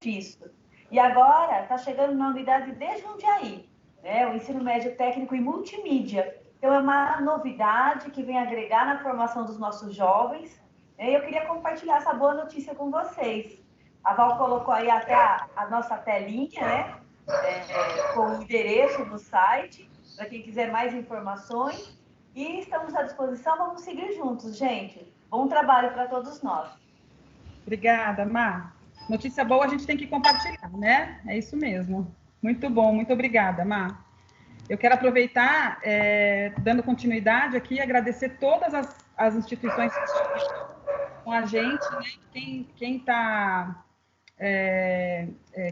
disso. E agora está chegando novidade de Jundiaí, né? O ensino médio técnico e multimídia. Então, é uma novidade que vem agregar na formação dos nossos jovens. Eu queria compartilhar essa boa notícia com vocês. A Val colocou aí até a nossa telinha, né? Com o endereço do site, para quem quiser mais informações. E estamos à disposição, vamos seguir juntos, gente. Bom trabalho para todos nós. Obrigada, Má. Notícia boa a gente tem que compartilhar, né? É isso mesmo. Muito bom, muito obrigada, Má. Eu quero aproveitar, dando continuidade aqui, agradecer todas as instituições que estão com a gente, né? Quem está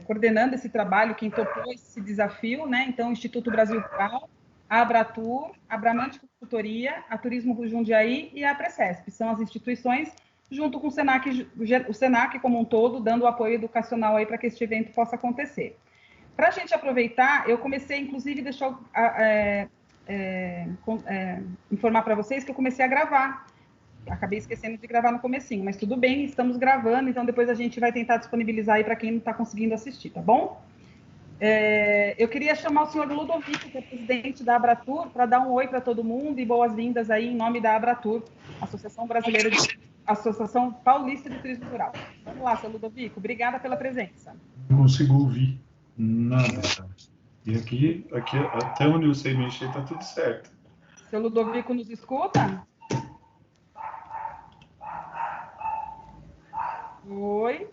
coordenando esse trabalho, quem topou esse desafio, né? Então, o Instituto Brasil Rural, a Abratur, a Bramante Consultoria, a Turismo Jundiaí e a Precesp. São as instituições, junto com o Senac como um todo, dando o apoio educacional aí para que este evento possa acontecer. Para a gente aproveitar, eu comecei, inclusive, deixa eu informar para vocês que eu comecei a gravar. Acabei esquecendo de gravar no comecinho, mas tudo bem, estamos gravando, então depois a gente vai tentar disponibilizar aí para quem não está conseguindo assistir, tá bom? Eu queria chamar o senhor Ludovico, que é presidente da Abratur, para dar um oi para todo mundo e boas-vindas aí em nome da Abratur, Associação Paulista de Turismo Rural. Vamos lá, senhor Ludovico, obrigada pela presença. Não consigo ouvir nada. E aqui até onde eu sei mexer, está tudo certo. Seu Ludovico nos escuta? Oi.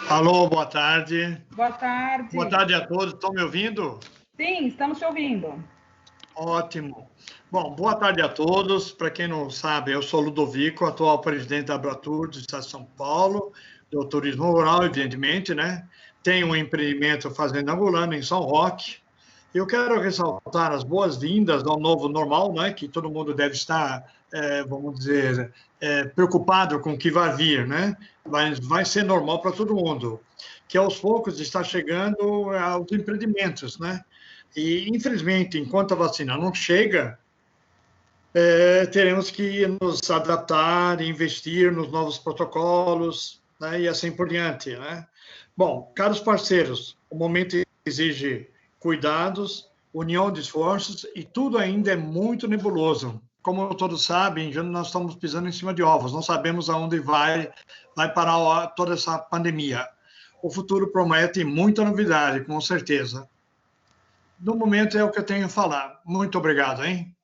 Alô, boa tarde. Boa tarde. Boa tarde a todos. Estão me ouvindo? Sim, estamos te ouvindo. Ótimo. Bom, boa tarde a todos. Para quem não sabe, eu sou Ludovico, atual presidente da Abratur do Estado de São Paulo, do turismo rural, evidentemente, né? Tenho um empreendimento fazenda ambulante em São Roque. Eu quero ressaltar as boas-vindas ao novo normal, né? Que todo mundo deve estar, vamos dizer, preocupado com o que vai vir, né? Vai ser normal para todo mundo, que aos poucos está chegando aos empreendimentos, né? E, infelizmente, enquanto a vacina não chega, teremos que nos adaptar e investir nos novos protocolos, né? E assim por diante, né? Bom, caros parceiros, o momento exige cuidados, união de esforços e tudo ainda é muito nebuloso. Como todos sabem, já nós estamos pisando em cima de ovos, não sabemos aonde vai parar toda essa pandemia. O futuro promete muita novidade, com certeza. No momento é o que eu tenho a falar. Muito obrigado, hein?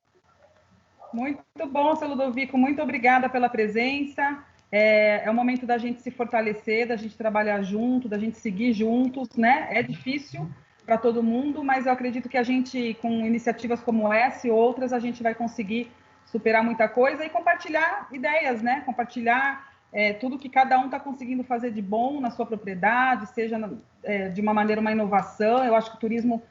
Muito bom, seu Ludovico, muito obrigada pela presença. É o momento da gente se fortalecer, da gente trabalhar junto, da gente seguir juntos, né? É difícil para todo mundo, mas eu acredito que a gente, com iniciativas como essa e outras, a gente vai conseguir superar muita coisa e compartilhar ideias, né? Compartilhar tudo que cada um está conseguindo fazer de bom na sua propriedade, seja de uma maneira uma inovação. Eu acho que o turismo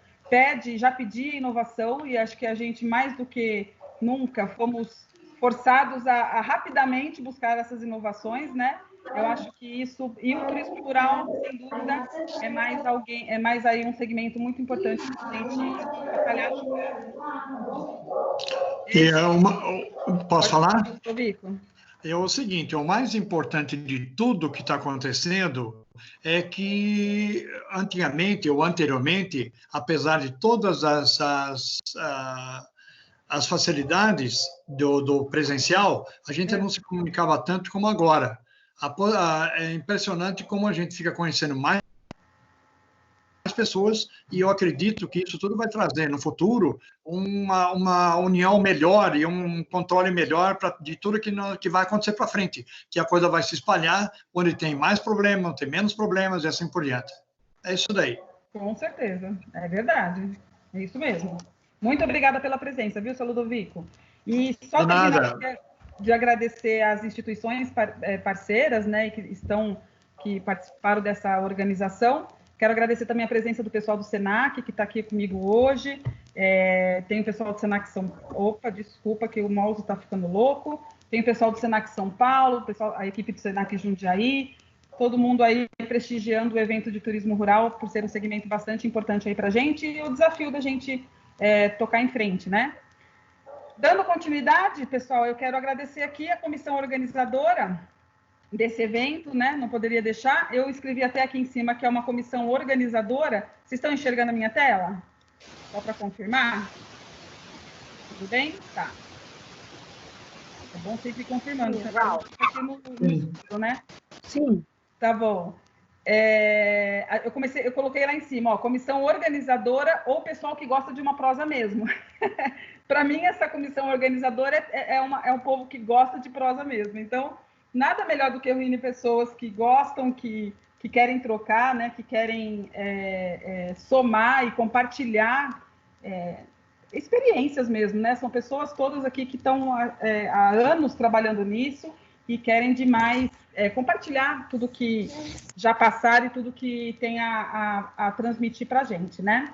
já pedia inovação e acho que a gente, mais do que nunca, fomos forçados a rapidamente buscar essas inovações, né? Eu acho que isso, e o turismo rural, sem dúvida, é mais aí um segmento muito importante para a gente trabalhar junto. Posso falar? Vico? É o seguinte, o mais importante de tudo que está acontecendo é que antigamente ou anteriormente, apesar de todas as facilidades do presencial, a gente não se comunicava tanto como agora. É impressionante como a gente fica conhecendo mais pessoas e eu acredito que isso tudo vai trazer no futuro uma união melhor e um controle melhor de tudo que vai acontecer para frente, que a coisa vai se espalhar onde tem mais problemas, onde tem menos problemas e assim por diante. É isso daí. Com certeza, é verdade, é isso mesmo. Muito obrigada pela presença, viu, seu Ludovico? E só de agradecer às instituições parceiras, né, que participaram dessa organização. Quero agradecer também a presença do pessoal do Senac, que está aqui comigo hoje. Tem o pessoal do Senac Opa, desculpa que o mouse está ficando louco. Tem o pessoal do Senac São Paulo, a equipe do Senac Jundiaí, todo mundo aí prestigiando o evento de turismo rural, por ser um segmento bastante importante aí para a gente, e o desafio da gente tocar em frente, né? Dando continuidade, pessoal, eu quero agradecer aqui a comissão organizadora, desse evento, né? Não poderia deixar. Eu escrevi até aqui em cima que é uma comissão organizadora. Vocês estão enxergando a minha tela? Só para confirmar? Tudo bem? Tá. É bom sempre confirmando. Você tá aqui no escuro, né? Sim. Tá bom. Eu coloquei lá em cima, ó, comissão organizadora ou pessoal que gosta de uma prosa mesmo. Para mim, essa comissão organizadora é um povo que gosta de prosa mesmo. Então, nada melhor do que reunir pessoas que gostam, que querem trocar, né, que querem somar e compartilhar experiências mesmo, né? São pessoas todas aqui que estão há anos trabalhando nisso e querem demais compartilhar tudo que já passaram e tudo que tem a transmitir para a gente, né?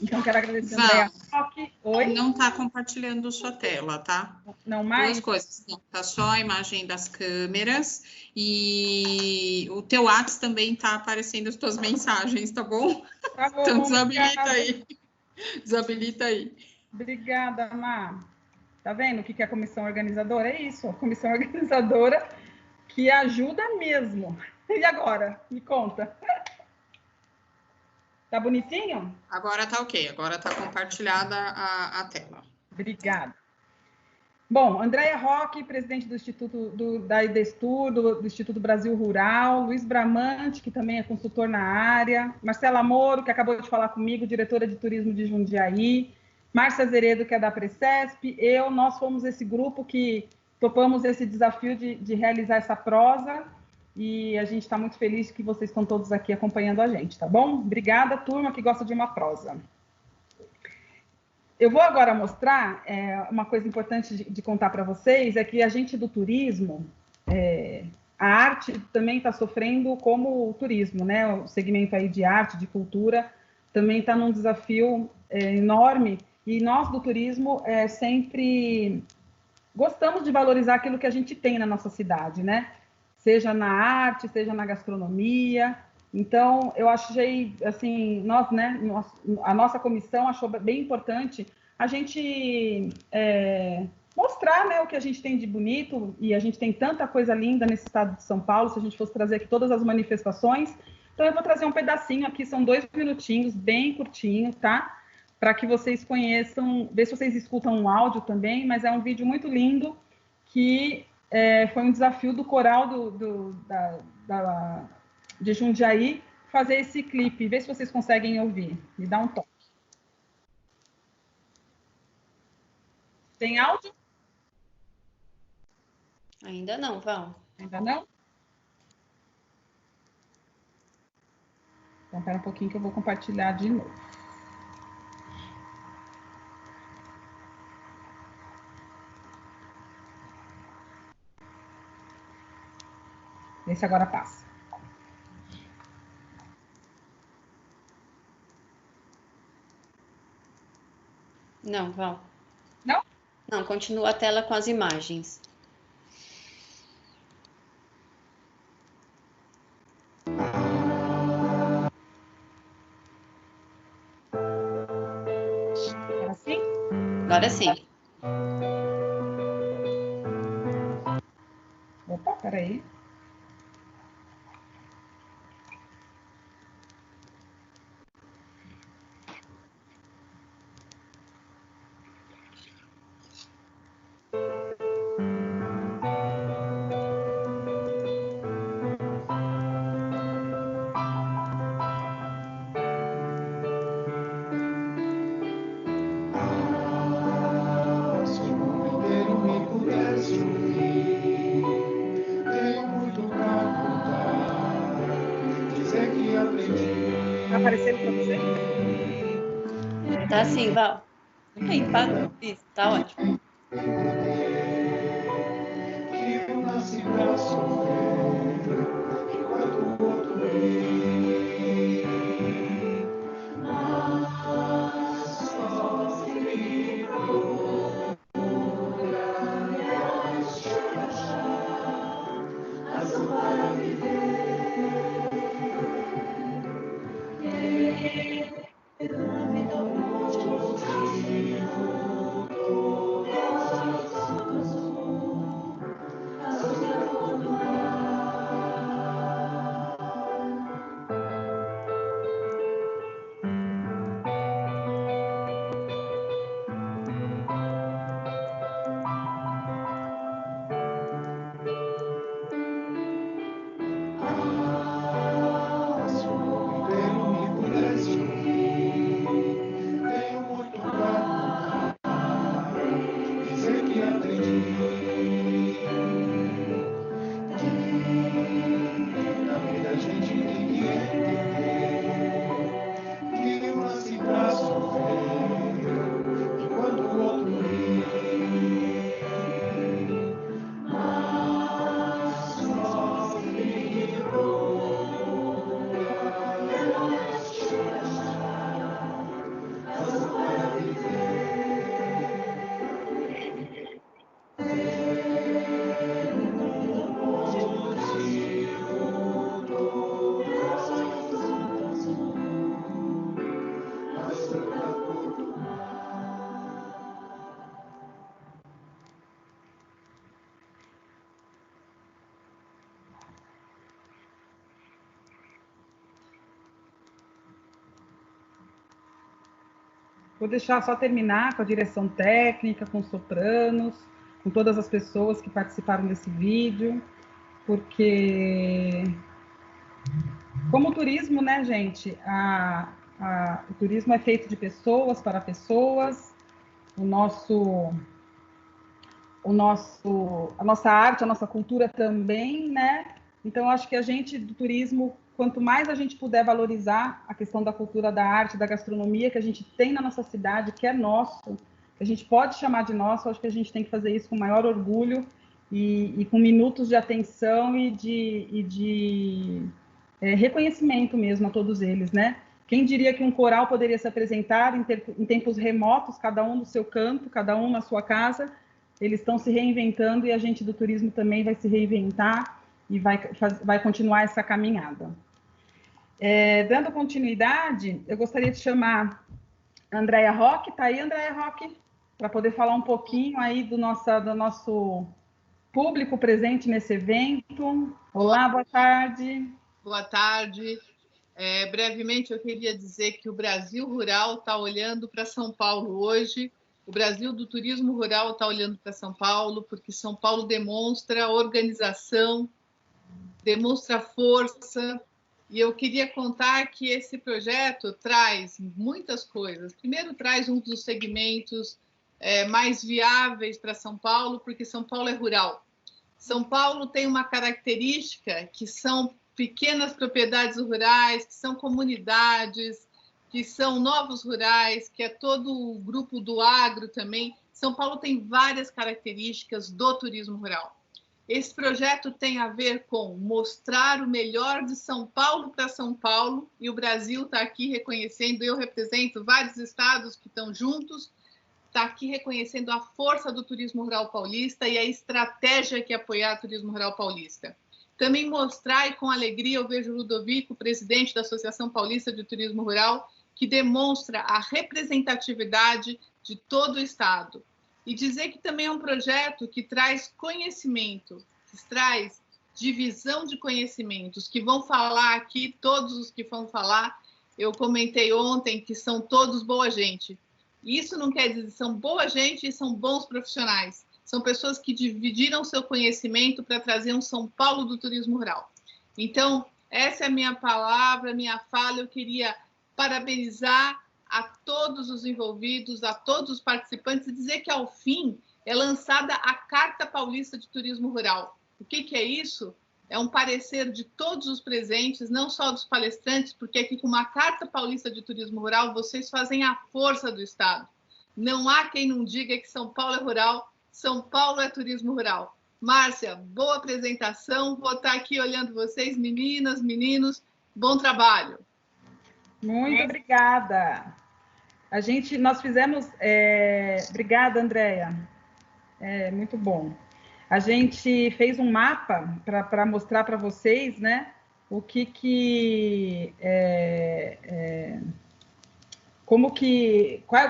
Então, quero agradecer a Andréa Roque. Oi? Não está compartilhando sua tela, tá? Não mais? Duas coisas. Não, tá só a imagem das câmeras e o teu WhatsApp também está aparecendo as tuas mensagens, tá bom? Tá bom. Então, desabilita aí. Desabilita aí. Obrigada, Má. Tá vendo o que é a comissão organizadora? É isso, a comissão organizadora que ajuda mesmo. E agora? Me conta. Tá bonitinho? Agora tá ok, agora tá compartilhada a tela. Obrigada. Bom, Andréa Roque, presidente do Instituto da IDESTUR, do Instituto Brasil Rural, Luiz Bramante, que também é consultor na área, Marcela Moro, que acabou de falar comigo, diretora de turismo de Jundiaí, Márcia Zeredo, que é da Precesp, nós fomos esse grupo que topamos esse desafio de realizar essa prosa, e a gente está muito feliz que vocês estão todos aqui acompanhando a gente, tá bom? Obrigada, turma que gosta de uma prosa. Eu vou agora mostrar uma coisa importante de contar para vocês, é que a gente do turismo, a arte também está sofrendo como o turismo, né? O segmento aí de arte, de cultura, também está num desafio enorme, e nós do turismo sempre gostamos de valorizar aquilo que a gente tem na nossa cidade, né? Seja na arte, seja na gastronomia. Então, eu achei, assim, a nossa comissão achou bem importante a gente mostrar, né, o que a gente tem de bonito, e a gente tem tanta coisa linda nesse estado de São Paulo, se a gente fosse trazer aqui todas as manifestações. Então, eu vou trazer um pedacinho aqui, são 2 minutinhos, bem curtinho, tá? Para que vocês conheçam, ver se vocês escutam um áudio também, mas é um vídeo muito lindo, que foi um desafio do coral de Jundiaí, fazer esse clipe. Vê se vocês conseguem ouvir. Me dá um toque. Tem áudio? Ainda não, Val. Ainda não? Então, espera um pouquinho que eu vou compartilhar de novo. Vê se agora passa. Não, Val. Não? Não, continua a tela com as imagens. Agora sim? Agora sim. Opa, peraí. Tá aparecendo para você? Tá sim, Val. Isso, tá ótimo. Que eu nasci pra sofrer, enquanto o outro ri. Mas só se procura achar razão para viver. Na vida Vou deixar só terminar com a direção técnica, com os sopranos, com todas as pessoas que participaram desse vídeo, porque, como o turismo, né, gente, o turismo é feito de pessoas para pessoas, a nossa arte, a nossa cultura também, né? Então, acho que a gente, do turismo, quanto mais a gente puder valorizar a questão da cultura, da arte, da gastronomia que a gente tem na nossa cidade, que é nosso, que a gente pode chamar de nosso, acho que a gente tem que fazer isso com maior orgulho e com minutos de atenção e de reconhecimento mesmo a todos eles, né? Quem diria que um coral poderia se apresentar em tempos remotos, cada um no seu canto, cada um na sua casa. Eles estão se reinventando e a gente do turismo também vai se reinventar e vai continuar essa caminhada. Dando continuidade, eu gostaria de chamar a Andréia Roque. Está aí, Andréia Roque? Para poder falar um pouquinho aí do nosso público presente nesse evento. Olá, boa tarde. Boa tarde. Brevemente, eu queria dizer que o Brasil Rural está olhando para São Paulo hoje. O Brasil do turismo rural está olhando para São Paulo, porque São Paulo demonstra organização, demonstra força. E eu queria contar que esse projeto traz muitas coisas. Primeiro, traz um dos segmentos mais viáveis para São Paulo, porque São Paulo é rural. São Paulo tem uma característica que são pequenas propriedades rurais, que são comunidades, que são novos rurais, que é todo o grupo do agro também. São Paulo tem várias características do turismo rural. Esse projeto tem a ver com mostrar o melhor de São Paulo para São Paulo, e o Brasil está aqui reconhecendo, eu represento vários estados que estão juntos, está aqui reconhecendo a força do turismo rural paulista e a estratégia que é apoiar o turismo rural paulista. Também mostrar, e com alegria eu vejo o Ludovico, presidente da Associação Paulista de Turismo Rural, que demonstra a representatividade de todo o estado. E dizer que também é um projeto que traz conhecimento, que traz divisão de conhecimentos, que vão falar aqui, todos os que vão falar, eu comentei ontem que são todos boa gente. Isso não quer dizer que são boa gente e são bons profissionais. São pessoas que dividiram seu conhecimento para trazer um São Paulo do turismo rural. Então, essa é a minha palavra, minha fala. Eu queria parabenizar a todos os envolvidos, a todos os participantes, e dizer que, ao fim, é lançada a Carta Paulista de Turismo Rural. O que é isso? É um parecer de todos os presentes, não só dos palestrantes, porque aqui com uma Carta Paulista de Turismo Rural, vocês fazem a força do Estado. Não há quem não diga que São Paulo é rural, São Paulo é turismo rural. Márcia, boa apresentação, vou estar aqui olhando vocês, meninas, meninos, bom trabalho. Muito obrigada. Nós fizemos... Obrigada, Andréia. Muito bom. A gente fez um mapa para mostrar para vocês, né, qual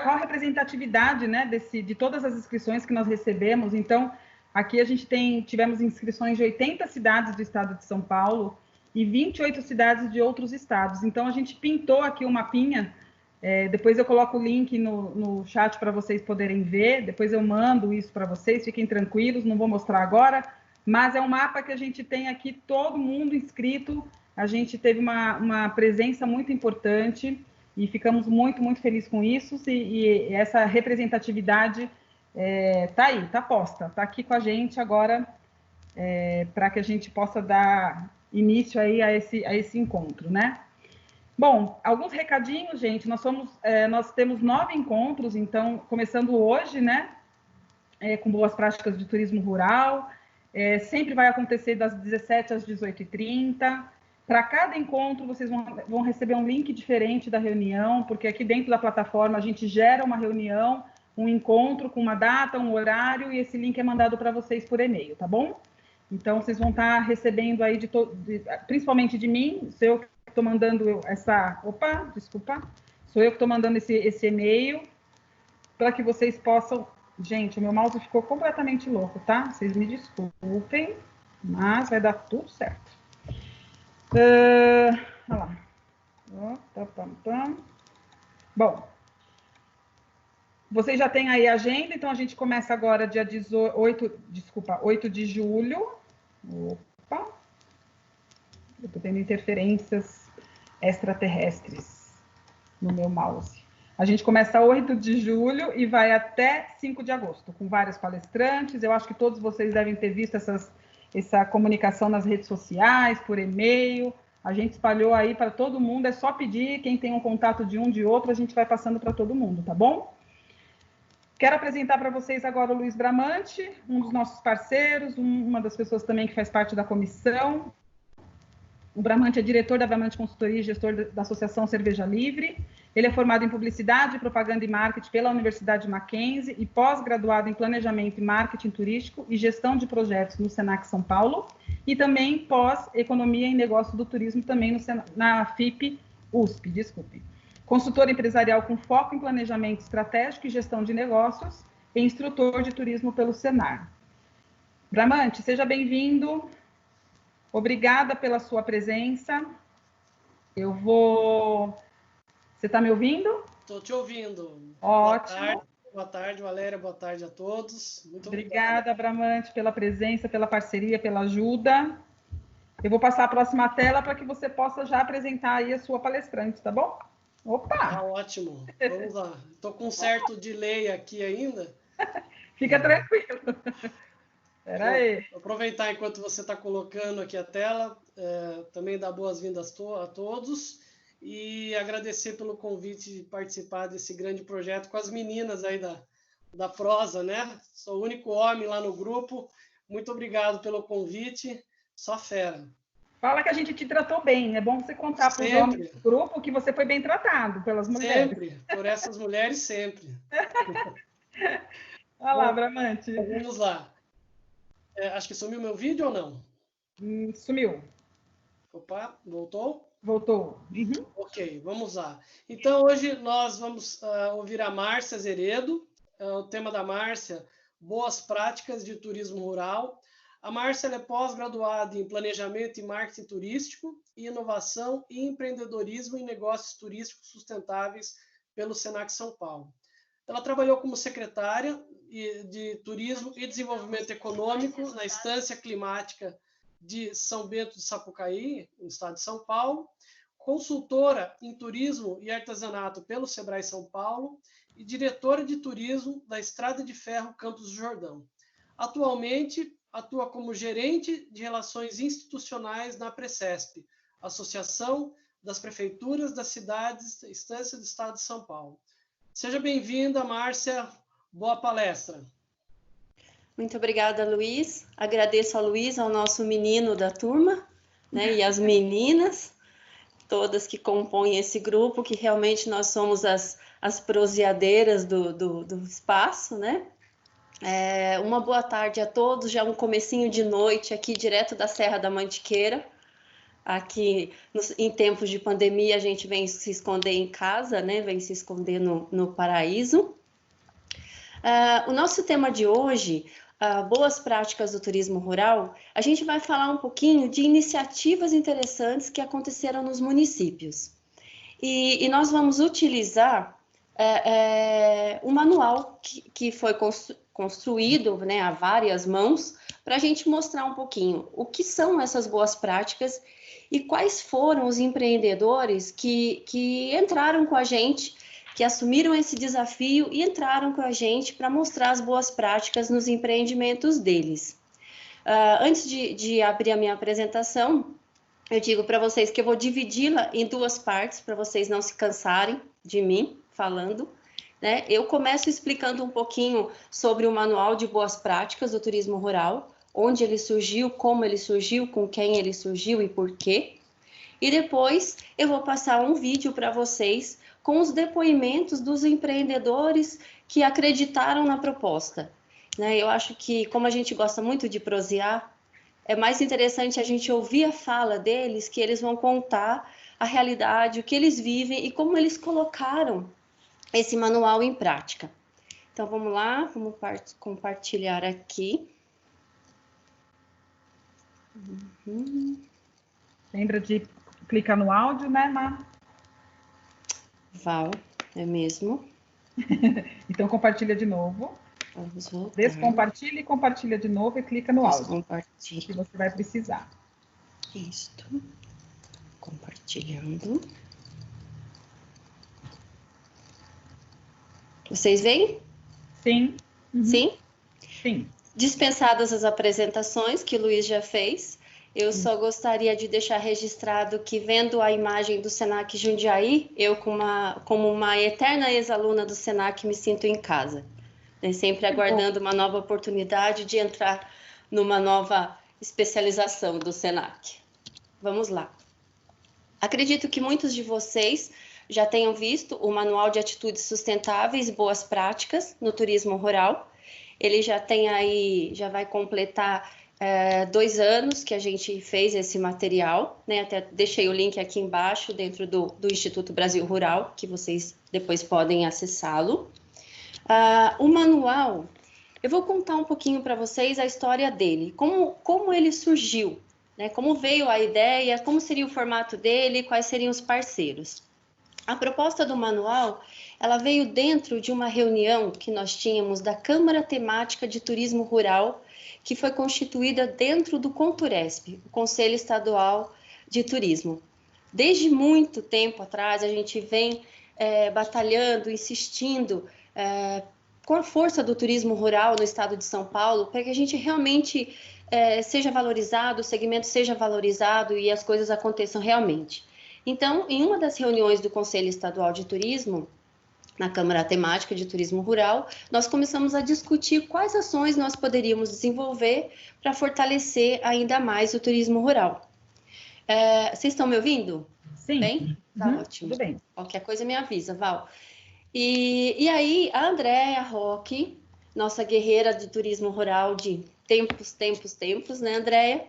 a representatividade, né, de todas as inscrições que nós recebemos. Então, aqui a gente tivemos inscrições de 80 cidades do estado de São Paulo e 28 cidades de outros estados. Então, a gente pintou aqui um mapinha. Depois eu coloco o link no chat para vocês poderem ver, depois eu mando isso para vocês, fiquem tranquilos, não vou mostrar agora, mas é um mapa que a gente tem aqui, todo mundo inscrito, a gente teve uma presença muito importante e ficamos muito, muito felizes com isso, e essa representatividade está aí, está posta, está aqui com a gente agora, para que a gente possa dar início aí a esse encontro, né? Bom, alguns recadinhos, gente. Nós temos 9 encontros, então, começando hoje, né? Com boas práticas de turismo rural. Sempre vai acontecer das 17 às 18h30. Para cada encontro, vocês vão receber um link diferente da reunião, porque aqui dentro da plataforma a gente gera uma reunião, um encontro com uma data, um horário, e esse link é mandado para vocês por e-mail, tá bom? Então, vocês vão estar recebendo aí, principalmente de mim, sou eu que estou mandando essa... Opa, desculpa. Sou eu que estou mandando esse e-mail para que vocês possam... Gente, o meu mouse ficou completamente louco, tá? Vocês me desculpem, mas vai dar tudo certo. Olha lá. Bom, Vocês já têm aí a agenda, então a gente começa agora dia 8 de julho. Opa! Eu estou tendo interferências extraterrestres no meu mouse. A gente começa 8 de julho e vai até 5 de agosto, com vários palestrantes. Eu acho que todos vocês devem ter visto essa comunicação nas redes sociais, por e-mail. A gente espalhou aí para todo mundo, é só pedir, quem tem um contato de um, de outro, a gente vai passando para todo mundo, tá bom? Quero apresentar para vocês agora o Luiz Bramante, um dos nossos parceiros, uma das pessoas também que faz parte da comissão. O Bramante é diretor da Bramante Consultoria e gestor da Associação Cerveja Livre. Ele é formado em Publicidade, Propaganda e Marketing pela Universidade Mackenzie e pós-graduado em Planejamento e Marketing Turístico e Gestão de Projetos no Senac São Paulo e também pós-Economia e Negócio do Turismo também na FIP USP, desculpe. Consultor empresarial com foco em Planejamento Estratégico e Gestão de Negócios e instrutor de Turismo pelo Senar. Bramante, seja bem-vindo. Obrigada pela sua presença. Você está me ouvindo? Estou te ouvindo. Ótimo. Boa tarde, Valéria. Boa tarde a todos. Muito obrigada, Bramante, pela presença, pela parceria, pela ajuda. Eu vou passar a próxima tela para que você possa já apresentar aí a sua palestrante, tá bom? Opa! Tá ótimo. Vamos lá. Estou com um certo delay aqui ainda. Fica tranquilo. Espera aí. Vou aproveitar enquanto você está colocando aqui a tela, também dar boas-vindas a todos e agradecer pelo convite de participar desse grande projeto com as meninas aí da prosa, né? Sou o único homem lá no grupo. Muito obrigado pelo convite. Só fera. Fala que a gente te tratou bem. É bom você contar para os homens do grupo que você foi bem tratado pelas mulheres. Sempre. Por essas mulheres, sempre. Olha lá, Bramante. Vamos lá. Acho que sumiu meu vídeo ou não? Sumiu. Opa, voltou? Voltou. Uhum. Ok, vamos lá. Então, hoje nós vamos ouvir a Márcia Zeredo. O tema da Márcia, Boas Práticas de Turismo Rural. A Márcia é pós-graduada em Planejamento e Marketing Turístico e Inovação e Empreendedorismo em Negócios Turísticos Sustentáveis pelo Senac São Paulo. Ela trabalhou como secretária de Turismo e Desenvolvimento Econômico na Estância Climática de São Bento de Sapucaí, no estado de São Paulo, consultora em Turismo e Artesanato pelo Sebrae São Paulo e diretora de Turismo da Estrada de Ferro Campos do Jordão. Atualmente, atua como gerente de Relações Institucionais na Precesp, Associação das Prefeituras das Cidades da Estância do Estado de São Paulo. Seja bem-vinda, Márcia. Boa palestra. Muito obrigada, Luiz. Agradeço ao Luiz, ao nosso menino da turma, né, e as meninas, todas que compõem esse grupo, que realmente nós somos as proseadeiras do espaço, né? Uma boa tarde a todos, já um comecinho de noite aqui, direto da Serra da Mantiqueira. Aqui, em tempos de pandemia, a gente vem se esconder em casa, né? Vem se esconder no paraíso. O nosso tema de hoje, Boas Práticas do Turismo Rural, a gente vai falar um pouquinho de iniciativas interessantes que aconteceram nos municípios. E nós vamos utilizar um manual que foi construído, né, a várias mãos, para a gente mostrar um pouquinho o que são essas boas práticas e quais foram os empreendedores que entraram com a gente, que assumiram esse desafio e entraram com a gente para mostrar as boas práticas nos empreendimentos deles. Antes de abrir a minha apresentação, eu digo para vocês que eu vou dividi-la em duas partes, para vocês não se cansarem de mim falando, né? Eu começo explicando um pouquinho sobre o Manual de Boas Práticas do Turismo Rural, onde ele surgiu, como ele surgiu, com quem ele surgiu e por quê. E depois eu vou passar um vídeo para vocês com os depoimentos dos empreendedores que acreditaram na proposta, né? Eu acho que, como a gente gosta muito de prosear, é mais interessante a gente ouvir a fala deles, que eles vão contar a realidade, o que eles vivem e como eles colocaram esse manual em prática. Então, vamos lá, vamos compartilhar aqui. Lembra de clicar no áudio, né, Mar? Val, é mesmo. Então, compartilha de novo. Vamos voltar. Descompartilha e compartilha de novo e clica no áudio, Descompartilha. que você vai precisar. Isto. Compartilhando. Vocês veem? Sim. Uhum. Sim? Sim. Dispensadas as apresentações que o Luiz já fez, eu só gostaria de deixar registrado que, vendo a imagem do Senac Jundiaí, eu, como uma eterna ex-aluna do Senac, me sinto em casa, né? Sempre aguardando uma nova oportunidade de entrar numa nova especialização do Senac. Vamos lá. Acredito que muitos de vocês já tenham visto o Manual de Atitudes Sustentáveis e Boas Práticas no Turismo Rural. Ele já tem aí, já vai completar 2 anos que a gente fez esse material, né? Até deixei o link aqui embaixo, dentro do Instituto Brasil Rural, que vocês depois podem acessá-lo. O manual, eu vou contar um pouquinho para vocês a história dele, como ele surgiu, né? Como veio a ideia, como seria o formato dele, quais seriam os parceiros. A proposta do manual, ela veio dentro de uma reunião que nós tínhamos da Câmara Temática de Turismo Rural, que foi constituída dentro do CONTURESP, o Conselho Estadual de Turismo. Desde muito tempo atrás, a gente vem batalhando, insistindo com a força do turismo rural no estado de São Paulo, para que a gente realmente seja valorizado, o segmento seja valorizado e as coisas aconteçam realmente. Então, em uma das reuniões do Conselho Estadual de Turismo, na Câmara Temática de Turismo Rural, nós começamos a discutir quais ações nós poderíamos desenvolver para fortalecer ainda mais o turismo rural. Vocês estão me ouvindo? Sim. Bem? Tá ótimo. Tudo bem. Qualquer coisa me avisa, Val. E aí, a Andréa Roque, nossa guerreira de turismo rural de tempos, né, Andréa?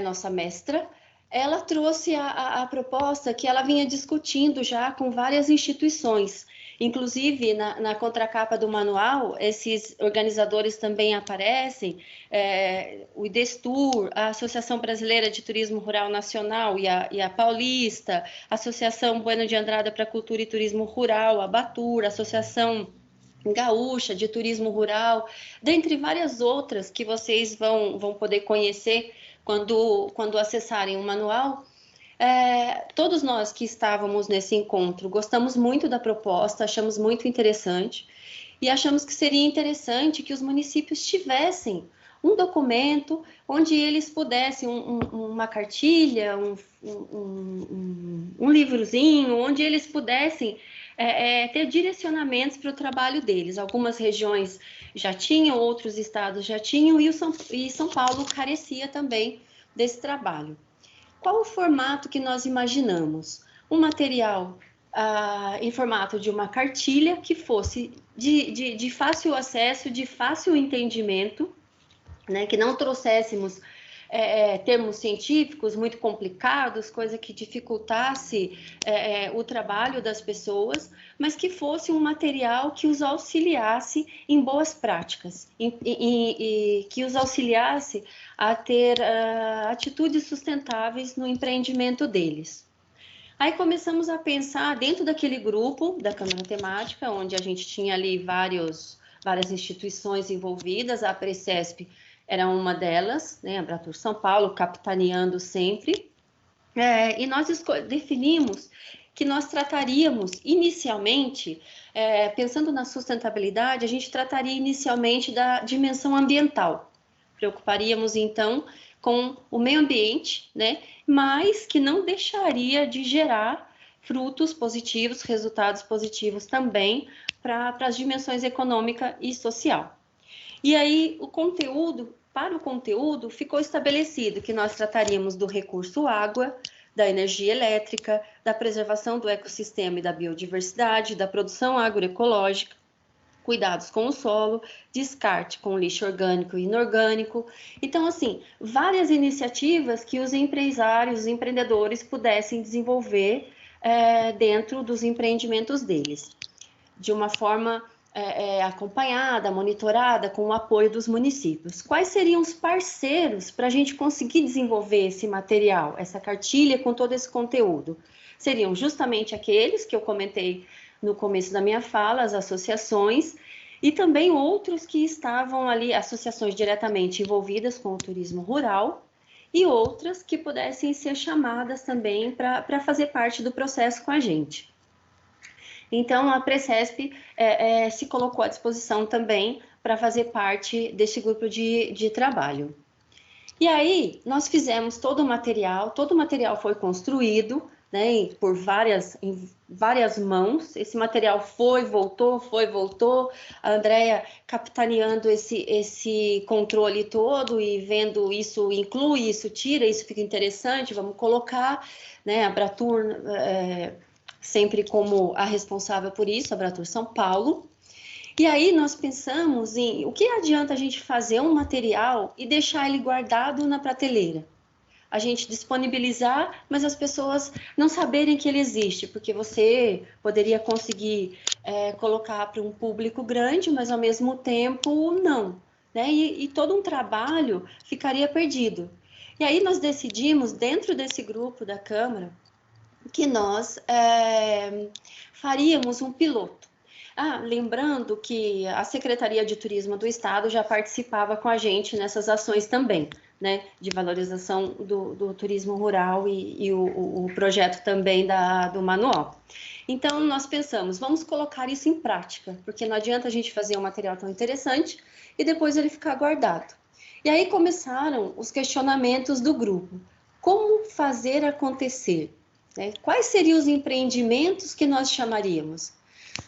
Nossa mestra. Ela trouxe a proposta que ela vinha discutindo já com várias instituições. Inclusive, na contracapa do manual, esses organizadores também aparecem, o IDESTUR, a Associação Brasileira de Turismo Rural Nacional e a Paulista, a Associação Bueno de Andrada para Cultura e Turismo Rural, a Batur, a Associação Gaúcha de Turismo Rural, dentre várias outras que vocês vão poder conhecer quando acessarem o manual. Todos nós que estávamos nesse encontro gostamos muito da proposta, achamos muito interessante e achamos que seria interessante que os municípios tivessem um documento onde eles pudessem, uma cartilha, um livrozinho, onde eles pudessem ter direcionamentos para o trabalho deles. Algumas regiões já tinham, outros estados já tinham, e São Paulo carecia também desse trabalho. Qual o formato que nós imaginamos? Um material em formato de uma cartilha que fosse de fácil acesso, de fácil entendimento, né? Que não trouxéssemos termos científicos muito complicados, coisa que dificultasse o trabalho das pessoas, mas que fosse um material que os auxiliasse em boas práticas, e que os auxiliasse a ter atitudes sustentáveis no empreendimento deles. Aí começamos a pensar dentro daquele grupo da Câmara Temática, onde a gente tinha ali várias instituições envolvidas, a Precesp era uma delas, né, a Abratur São Paulo, capitaneando sempre, e nós definimos que nós trataríamos inicialmente, pensando na sustentabilidade, a gente trataria inicialmente da dimensão ambiental. Preocuparíamos, então, com o meio ambiente, né, mas que não deixaria de gerar frutos positivos, resultados positivos também para as dimensões econômica e social. E aí, para o conteúdo, ficou estabelecido que nós trataríamos do recurso água, da energia elétrica, da preservação do ecossistema e da biodiversidade, da produção agroecológica, cuidados com o solo, descarte com lixo orgânico e inorgânico. Então, assim, várias iniciativas que os empresários, os empreendedores pudessem desenvolver dentro dos empreendimentos deles, de uma forma acompanhada, monitorada, com o apoio dos municípios. Quais seriam os parceiros para a gente conseguir desenvolver esse material, essa cartilha com todo esse conteúdo? Seriam justamente aqueles que eu comentei no começo da minha fala, as associações e também outros que estavam ali, associações diretamente envolvidas com o turismo rural e outras que pudessem ser chamadas também para fazer parte do processo com a gente. Então, a Precesp se colocou à disposição também para fazer parte desse grupo de trabalho. E aí, nós fizemos todo o material foi construído, né, em várias mãos. Esse material voltou, a Andrea capitaneando esse controle todo e vendo isso inclui, isso tira, isso fica interessante, vamos colocar, né, a Abratur sempre como a responsável por isso, a Abratur São Paulo. E aí nós pensamos em o que adianta a gente fazer um material e deixar ele guardado na prateleira? A gente disponibilizar, mas as pessoas não saberem que ele existe, porque você poderia conseguir colocar para um público grande, mas ao mesmo tempo não, né? E todo um trabalho ficaria perdido. E aí nós decidimos, dentro desse grupo da Câmara, que nós faríamos um piloto. Lembrando que a Secretaria de Turismo do Estado já participava com a gente nessas ações também, né, de valorização do turismo rural e o projeto também do manual. Então, nós pensamos, vamos colocar isso em prática, porque não adianta a gente fazer um material tão interessante e depois ele ficar guardado. E aí começaram os questionamentos do grupo. Como fazer acontecer? Né? Quais seriam os empreendimentos que nós chamaríamos?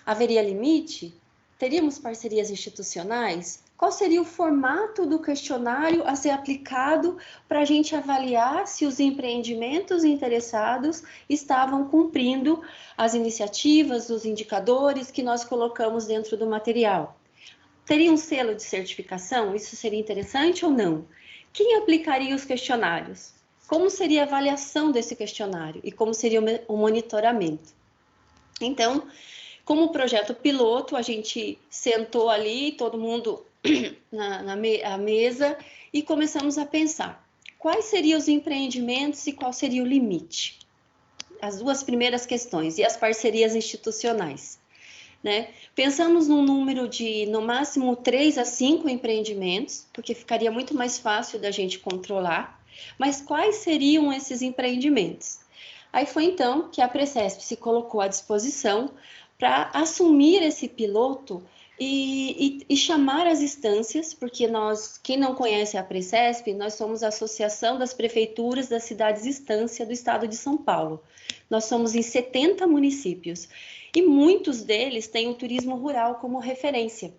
Haveria limite? Teríamos parcerias institucionais? Qual seria o formato do questionário a ser aplicado para a gente avaliar se os empreendimentos interessados estavam cumprindo as iniciativas, os indicadores que nós colocamos dentro do material? Teria um selo de certificação? Isso seria interessante ou não? Quem aplicaria os questionários? Como seria a avaliação desse questionário? E como seria o monitoramento? Então, como projeto piloto, a gente sentou ali, todo mundo na mesa, e começamos a pensar quais seriam os empreendimentos e qual seria o limite. As duas primeiras questões, e as parcerias institucionais. Né? Pensamos num número de, no máximo, 3 a 5 empreendimentos, porque ficaria muito mais fácil da gente controlar, mas quais seriam esses empreendimentos? Aí foi então que a Precesp se colocou à disposição para assumir esse piloto e chamar as instâncias, porque nós, quem não conhece a Precesp, nós somos a Associação das Prefeituras das Cidades Estância do Estado de São Paulo. Nós somos em 70 municípios e muitos deles têm o turismo rural como referência.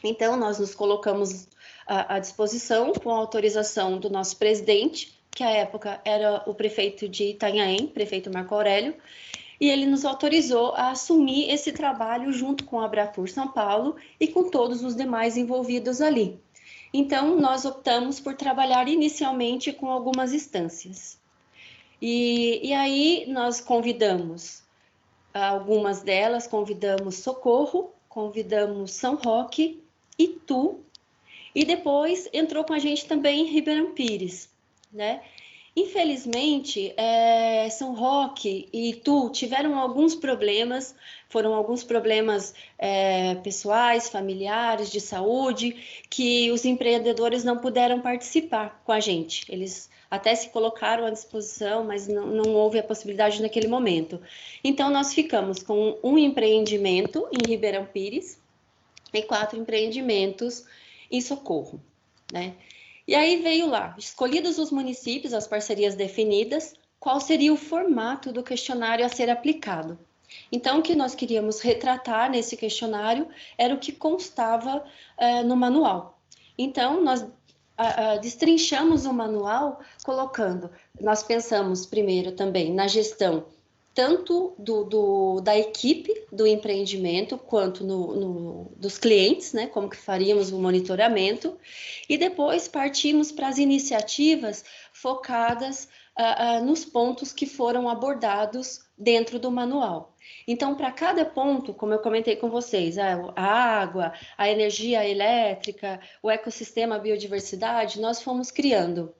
Então, nós nos colocamos à disposição com a autorização do nosso presidente, que à época era o prefeito de Itanhaém, prefeito Marco Aurélio, e ele nos autorizou a assumir esse trabalho junto com a Abratur São Paulo e com todos os demais envolvidos ali. Então, nós optamos por trabalhar inicialmente com algumas instâncias. E aí nós convidamos, algumas delas, convidamos Socorro, convidamos São Roque, Itu, e depois entrou com a gente também Ribeirão Pires, né? Infelizmente, São Roque e Itu tiveram alguns problemas, foram alguns problemas pessoais, familiares, de saúde, que os empreendedores não puderam participar com a gente. Eles até se colocaram à disposição, mas não houve a possibilidade naquele momento. Então, nós ficamos com um empreendimento em Ribeirão Pires e 4 empreendimentos em Socorro, né? E aí veio lá, escolhidos os municípios, as parcerias definidas, qual seria o formato do questionário a ser aplicado. Então, o que nós queríamos retratar nesse questionário era o que constava no manual. Então, nós destrinchamos o manual colocando, nós pensamos primeiro também na gestão tanto da equipe do empreendimento, quanto dos clientes, né, como que faríamos o monitoramento, e depois partimos para as iniciativas focadas nos pontos que foram abordados dentro do manual. Então, para cada ponto, como eu comentei com vocês, a água, a energia elétrica, o ecossistema, a biodiversidade, nós fomos criando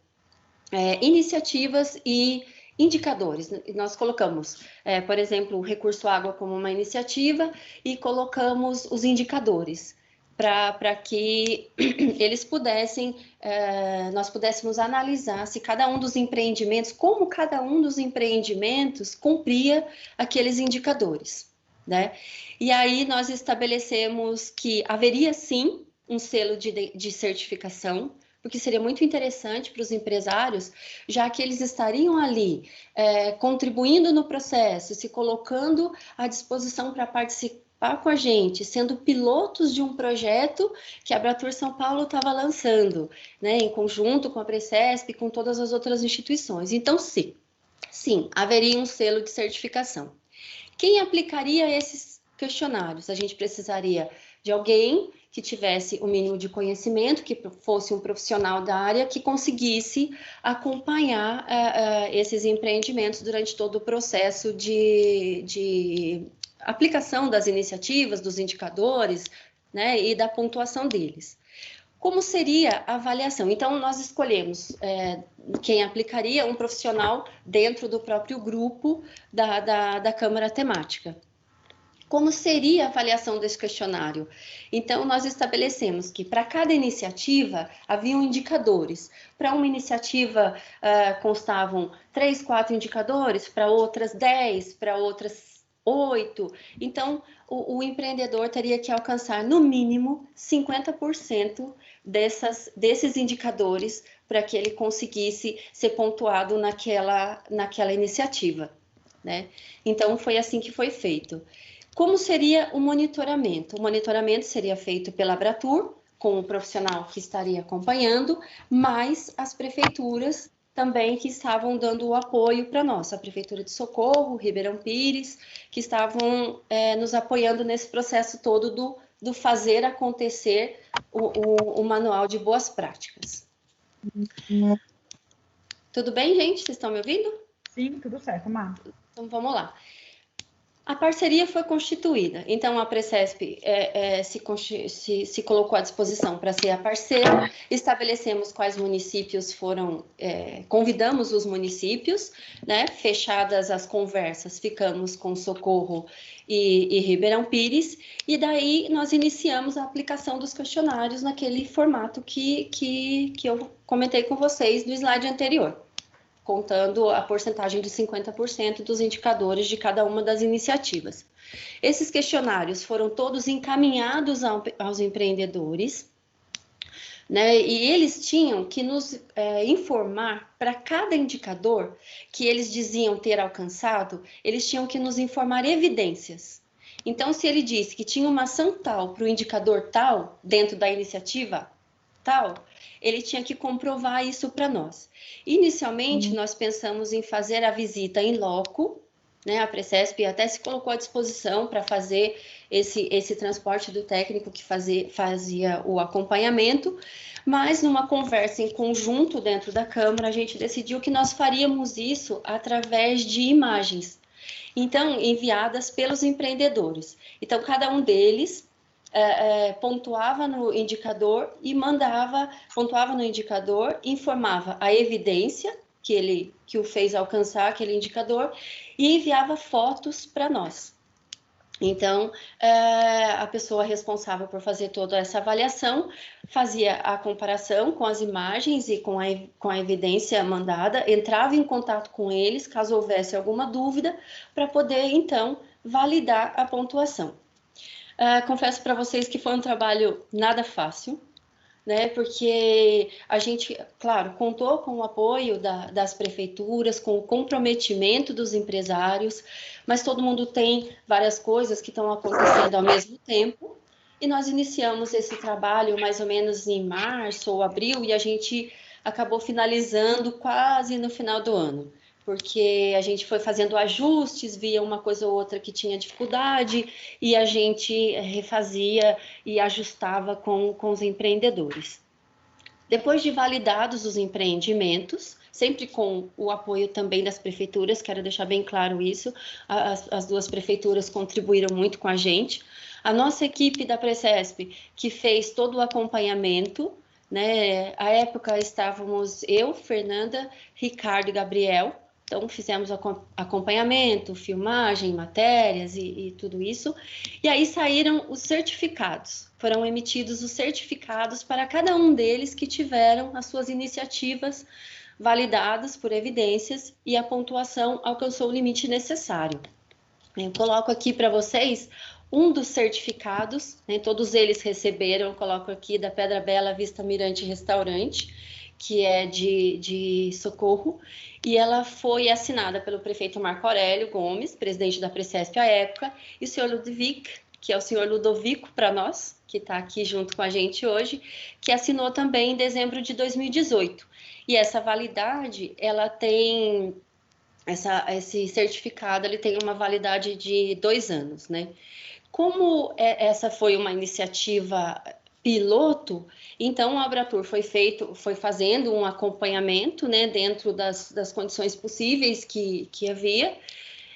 iniciativas e indicadores. Nós colocamos, por exemplo, o recurso água como uma iniciativa e colocamos os indicadores para que eles pudessem, nós pudéssemos analisar se cada um dos empreendimentos, como cada um dos empreendimentos cumpria aqueles indicadores, né? E aí nós estabelecemos que haveria sim um selo de certificação, porque seria muito interessante para os empresários, já que eles estariam ali contribuindo no processo, se colocando à disposição para participar com a gente, sendo pilotos de um projeto que a Abratur São Paulo estava lançando, né, em conjunto com a Precesp e com todas as outras instituições. Então, sim, haveria um selo de certificação. Quem aplicaria esses questionários? A gente precisaria de alguém que tivesse o mínimo de conhecimento, que fosse um profissional da área, que conseguisse acompanhar esses empreendimentos durante todo o processo de aplicação das iniciativas, dos indicadores, né, e da pontuação deles. Como seria a avaliação? Então, nós escolhemos quem aplicaria, um profissional dentro do próprio grupo da Câmara Temática. Como seria a avaliação desse questionário? Então, nós estabelecemos que para cada iniciativa haviam indicadores. Para uma iniciativa constavam 3, 4 indicadores, para outras 10, para outras 8. Então, o empreendedor teria que alcançar, no mínimo, 50% desses indicadores para que ele conseguisse ser pontuado naquela iniciativa, né? Então, foi assim que foi feito. Como seria o monitoramento? O monitoramento seria feito pela Abratur, com o profissional que estaria acompanhando, mais as prefeituras também que estavam dando o apoio para nós, a Prefeitura de Socorro, Ribeirão Pires, que estavam nos apoiando nesse processo todo do fazer acontecer o Manual de Boas Práticas. Tudo bem, gente? Vocês estão me ouvindo? Sim, tudo certo, Mar. Então, vamos lá. A parceria foi constituída, então a Precesp se colocou à disposição para ser a parceira, estabelecemos quais municípios foram, convidamos os municípios, né, fechadas as conversas, ficamos com Socorro e Ribeirão Pires, e daí nós iniciamos a aplicação dos questionários naquele formato que eu comentei com vocês no slide anterior, contando a porcentagem de 50% dos indicadores de cada uma das iniciativas. Esses questionários foram todos encaminhados aos empreendedores, né, e eles tinham que nos informar para cada indicador que eles diziam ter alcançado, eles tinham que nos informar evidências. Então, se ele disse que tinha uma ação tal para o indicador tal, dentro da iniciativa tal, ele tinha que comprovar isso para nós. Inicialmente, nós pensamos em fazer a visita em loco, né? A Precesp até se colocou à disposição para fazer esse transporte do técnico que fazia o acompanhamento, mas numa conversa em conjunto dentro da Câmara, a gente decidiu que nós faríamos isso através de imagens, então, enviadas pelos empreendedores. Então, cada um deles pontuava no indicador e pontuava no indicador, informava a evidência que o fez alcançar aquele indicador e enviava fotos para nós. Então, a pessoa responsável por fazer toda essa avaliação fazia a comparação com as imagens e com a evidência mandada, entrava em contato com eles, caso houvesse alguma dúvida, para poder, então, validar a pontuação. Confesso para vocês que foi um trabalho nada fácil, né? Porque a gente, claro, contou com o apoio das prefeituras, com o comprometimento dos empresários, mas todo mundo tem várias coisas que estão acontecendo ao mesmo tempo, e nós iniciamos esse trabalho mais ou menos em março ou abril, e a gente acabou finalizando quase no final do ano, porque a gente foi fazendo ajustes, via uma coisa ou outra que tinha dificuldade, e a gente refazia e ajustava com os empreendedores. Depois de validados os empreendimentos, sempre com o apoio também das prefeituras, quero deixar bem claro isso, as duas prefeituras contribuíram muito com a gente. A nossa equipe da Precesp, que fez todo o acompanhamento, né? À época estávamos eu, Fernanda, Ricardo e Gabriel, Então, fizemos acompanhamento, filmagem, matérias e tudo isso. E aí saíram os certificados. Foram emitidos os certificados para cada um deles que tiveram as suas iniciativas validadas por evidências e a pontuação alcançou o limite necessário. Eu coloco aqui para vocês um dos certificados, né, todos eles receberam, eu coloco aqui da Pedra Bela Vista Mirante Restaurante, que é de Socorro, e ela foi assinada pelo prefeito Marco Aurélio Gomes, presidente da Precesp à época, e o senhor Ludwig, que é o senhor Ludovico para nós, que está aqui junto com a gente hoje, que assinou também em dezembro de 2018. E essa validade, ela tem, esse certificado, ele tem uma validade de 2 anos, né? Como essa foi uma iniciativa piloto, então o Abratur foi fazendo um acompanhamento, né, dentro das condições possíveis que havia,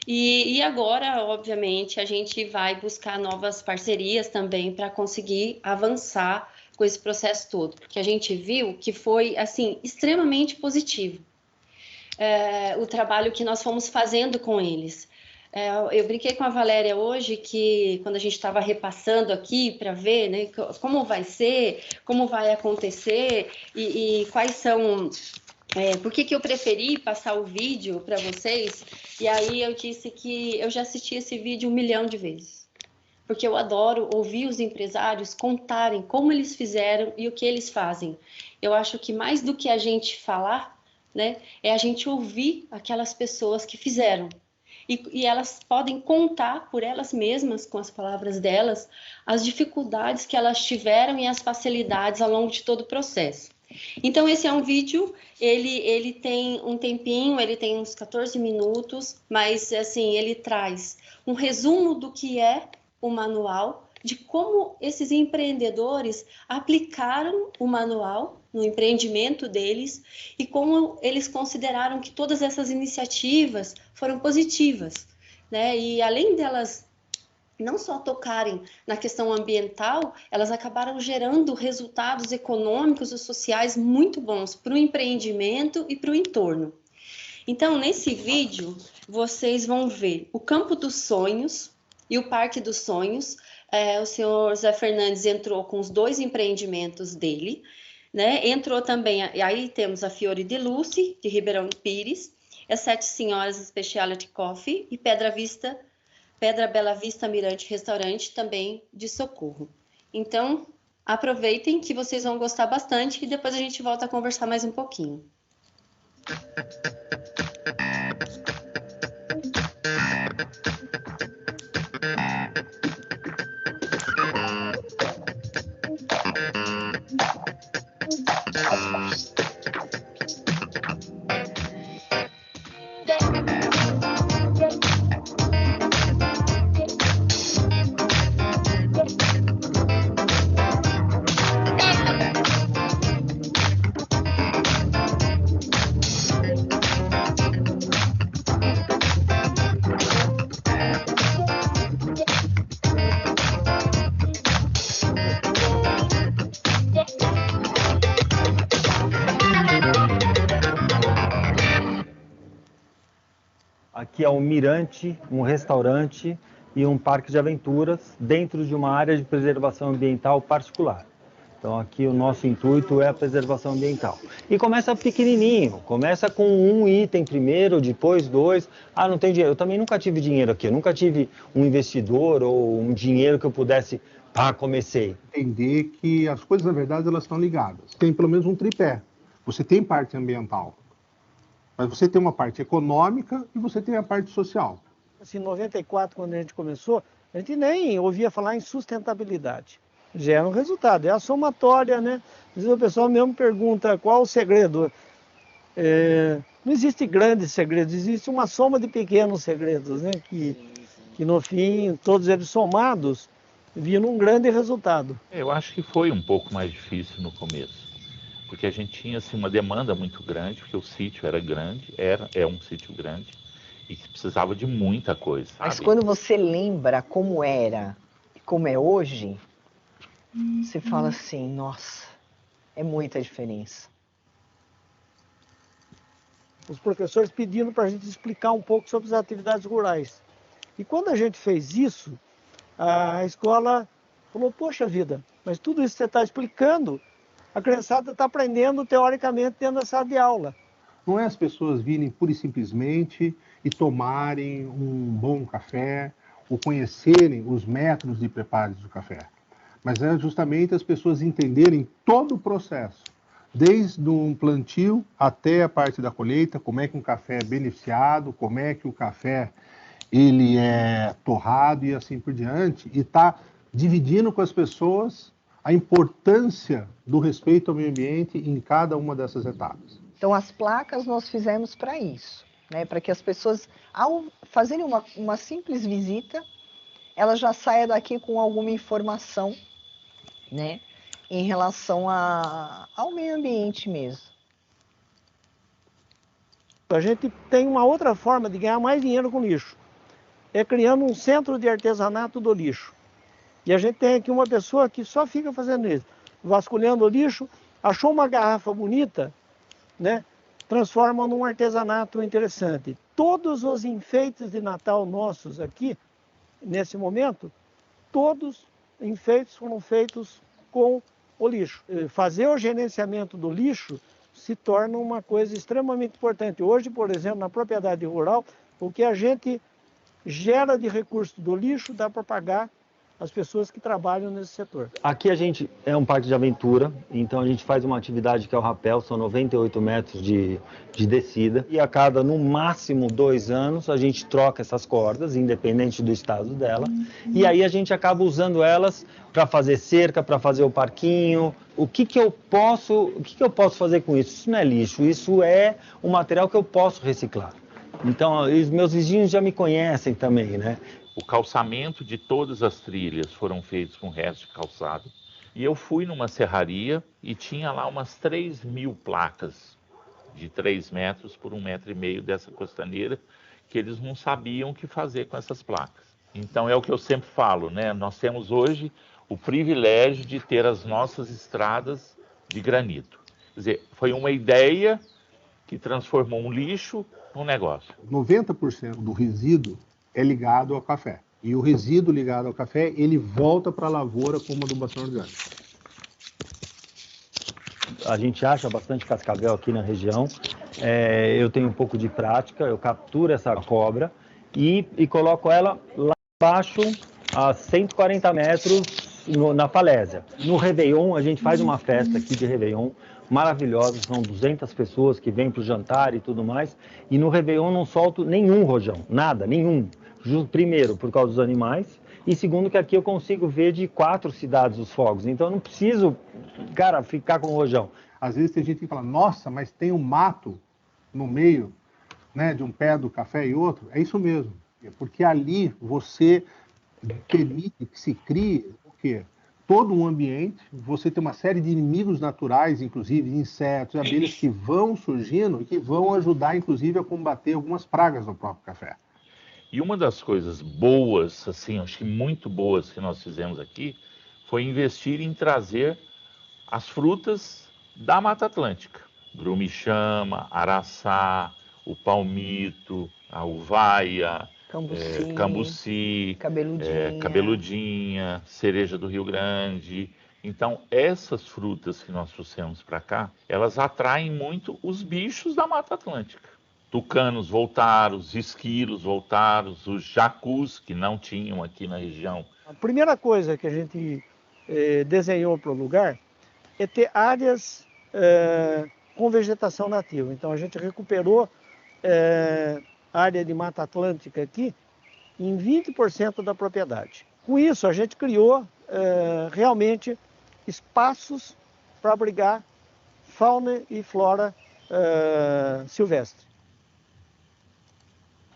e agora, obviamente, a gente vai buscar novas parcerias também para conseguir avançar com esse processo todo, porque a gente viu que foi, assim, extremamente positivo o trabalho que nós fomos fazendo com eles. Eu brinquei com a Valéria hoje que, quando a gente estava repassando aqui para ver, né, como vai ser, como vai acontecer e quais são... por que eu preferi passar o vídeo para vocês? E aí eu disse que eu já assisti esse vídeo 1 milhão de vezes. Porque eu adoro ouvir os empresários contarem como eles fizeram e o que eles fazem. Eu acho que mais do que a gente falar, né, é a gente ouvir aquelas pessoas que fizeram. E elas podem contar por elas mesmas, com as palavras delas, as dificuldades que elas tiveram e as facilidades ao longo de todo o processo. Então, esse é um vídeo, ele tem um tempinho, ele tem uns 14 minutos, mas, assim, ele traz um resumo do que é o manual, de como esses empreendedores aplicaram o manual no empreendimento deles e como eles consideraram que todas essas iniciativas foram positivas, né? E além delas não só tocarem na questão ambiental, elas acabaram gerando resultados econômicos e sociais muito bons para o empreendimento e para o entorno. Então, nesse vídeo, vocês vão ver o Campo dos Sonhos e o Parque dos Sonhos. O senhor Zé Fernandes entrou com os 2 empreendimentos dele, né? Entrou também, aí temos a Fiore de Luce, de Ribeirão Pires, as 7 Senhoras Specialty Coffee e Pedra Bela Vista Mirante Restaurante, também de Socorro. Então, aproveitem que vocês vão gostar bastante e depois a gente volta a conversar mais um pouquinho. Aqui é um mirante, um restaurante e um parque de aventuras dentro de uma área de preservação ambiental particular. Então aqui o nosso intuito é a preservação ambiental. E começa pequenininho, começa com um item primeiro, depois 2. Ah, não tem dinheiro. Eu também nunca tive dinheiro aqui, eu nunca tive um investidor ou um dinheiro que eu pudesse... comecei. Entender que as coisas, na verdade, elas estão ligadas. Tem pelo menos um tripé. Você tem parte ambiental, mas você tem uma parte econômica e você tem a parte social. Assim, em 94, quando a gente começou, a gente nem ouvia falar em sustentabilidade. Gera um resultado, é a somatória, né? Às vezes o pessoal mesmo pergunta qual o segredo. Não existe grandes segredos, existe uma soma de pequenos segredos, né? Que no fim, todos eles somados, viram um grande resultado. Eu acho que foi um pouco mais difícil no começo, porque a gente tinha assim, uma demanda muito grande, porque o sítio era grande, é um sítio grande, e que precisava de muita coisa. Sabe? Mas quando você lembra como era e como é hoje, você fala assim, nossa, é muita diferença. os professores pedindo para a gente explicar um pouco sobre as atividades rurais. E quando a gente fez isso, a escola falou, poxa vida, mas tudo isso que você está explicando, a criançada está aprendendo teoricamente dentro da sala de aula. Não é as pessoas virem pura e simplesmente e tomarem um bom café ou conhecerem os métodos de preparo do café, mas é justamente as pessoas entenderem todo o processo, desde um plantio até a parte da colheita, como é que um café é beneficiado, como é que o café ele é torrado e assim por diante, e está dividindo com as pessoas a importância do respeito ao meio ambiente em cada uma dessas etapas. Então, as placas nós fizemos para isso, né? Para que as pessoas, ao fazerem uma simples visita, ela já saia daqui com alguma informação, né? Em relação ao meio ambiente mesmo. A gente tem uma outra forma de ganhar mais dinheiro com lixo. É criando um centro de artesanato do lixo. E a gente tem aqui uma pessoa que só fica fazendo isso. Vasculhando o lixo, achou uma garrafa bonita, né? Transforma num artesanato interessante. Todos os enfeites de Natal nossos aqui, nesse momento, todos enfeites foram feitos com o lixo. Fazer o gerenciamento do lixo se torna uma coisa extremamente importante. Hoje, por exemplo, na propriedade rural, o que a gente gera de recurso do lixo dá para pagar as pessoas que trabalham nesse setor. Aqui a gente é um parque de aventura, então a gente faz uma atividade que é o rapel, são 98 metros de descida, e a cada, no máximo, 2 anos, a gente troca essas cordas, independente do estado dela, e aí a gente acaba usando elas para fazer cerca, para fazer o parquinho. O que eu posso fazer com isso? Isso não é lixo, isso é um material que eu posso reciclar. Então, os meus vizinhos já me conhecem também, né? O calçamento de todas as trilhas foram feitos com resto de calçado. E eu fui numa serraria e tinha lá umas 3.000 placas de 3 metros por 1,5 metro dessa costaneira, que eles não sabiam o que fazer com essas placas. Então é o que eu sempre falo, né? Nós temos hoje o privilégio de ter as nossas estradas de granito. Quer dizer, foi uma ideia que transformou um lixo num negócio. 90% do resíduo é ligado ao café. E o resíduo ligado ao café, ele volta para a lavoura como adubação orgânica. A gente acha bastante cascavel aqui na região. Eu tenho um pouco de prática, eu capturo essa cobra e coloco ela lá embaixo, a 140 metros na falésia. No Réveillon, a gente faz uma festa aqui de Réveillon, maravilhosa, são 200 pessoas que vêm para o jantar e tudo mais, e no Réveillon não solto nenhum rojão, nada, nenhum. Primeiro, por causa dos animais, e segundo, que aqui eu consigo ver de 4 cidades os fogos, então eu não preciso, cara, ficar com o rojão. Às vezes tem gente que fala, nossa, mas tem um mato no meio, né, de um pé do café e outro. É isso mesmo, porque ali você permite que se crie o quê? Todo um ambiente, você tem uma série de inimigos naturais, inclusive insetos, abelhas que vão surgindo e que vão ajudar, inclusive, a combater algumas pragas no próprio café. E uma das coisas boas, assim, acho que muito boas que nós fizemos aqui, foi investir em trazer as frutas da Mata Atlântica. Grumichama, araçá, o palmito, a uvaia, cambuci, cabeludinha, cereja do Rio Grande. Então, essas frutas que nós trouxemos para cá, elas atraem muito os bichos da Mata Atlântica. Tucanos voltaram, os esquilos voltaram, os jacus, que não tinham aqui na região. A primeira coisa que a gente desenhou para o lugar é ter áreas com vegetação nativa. Então, a gente recuperou a área de Mata Atlântica aqui em 20% da propriedade. Com isso, a gente criou realmente espaços para abrigar fauna e flora silvestre.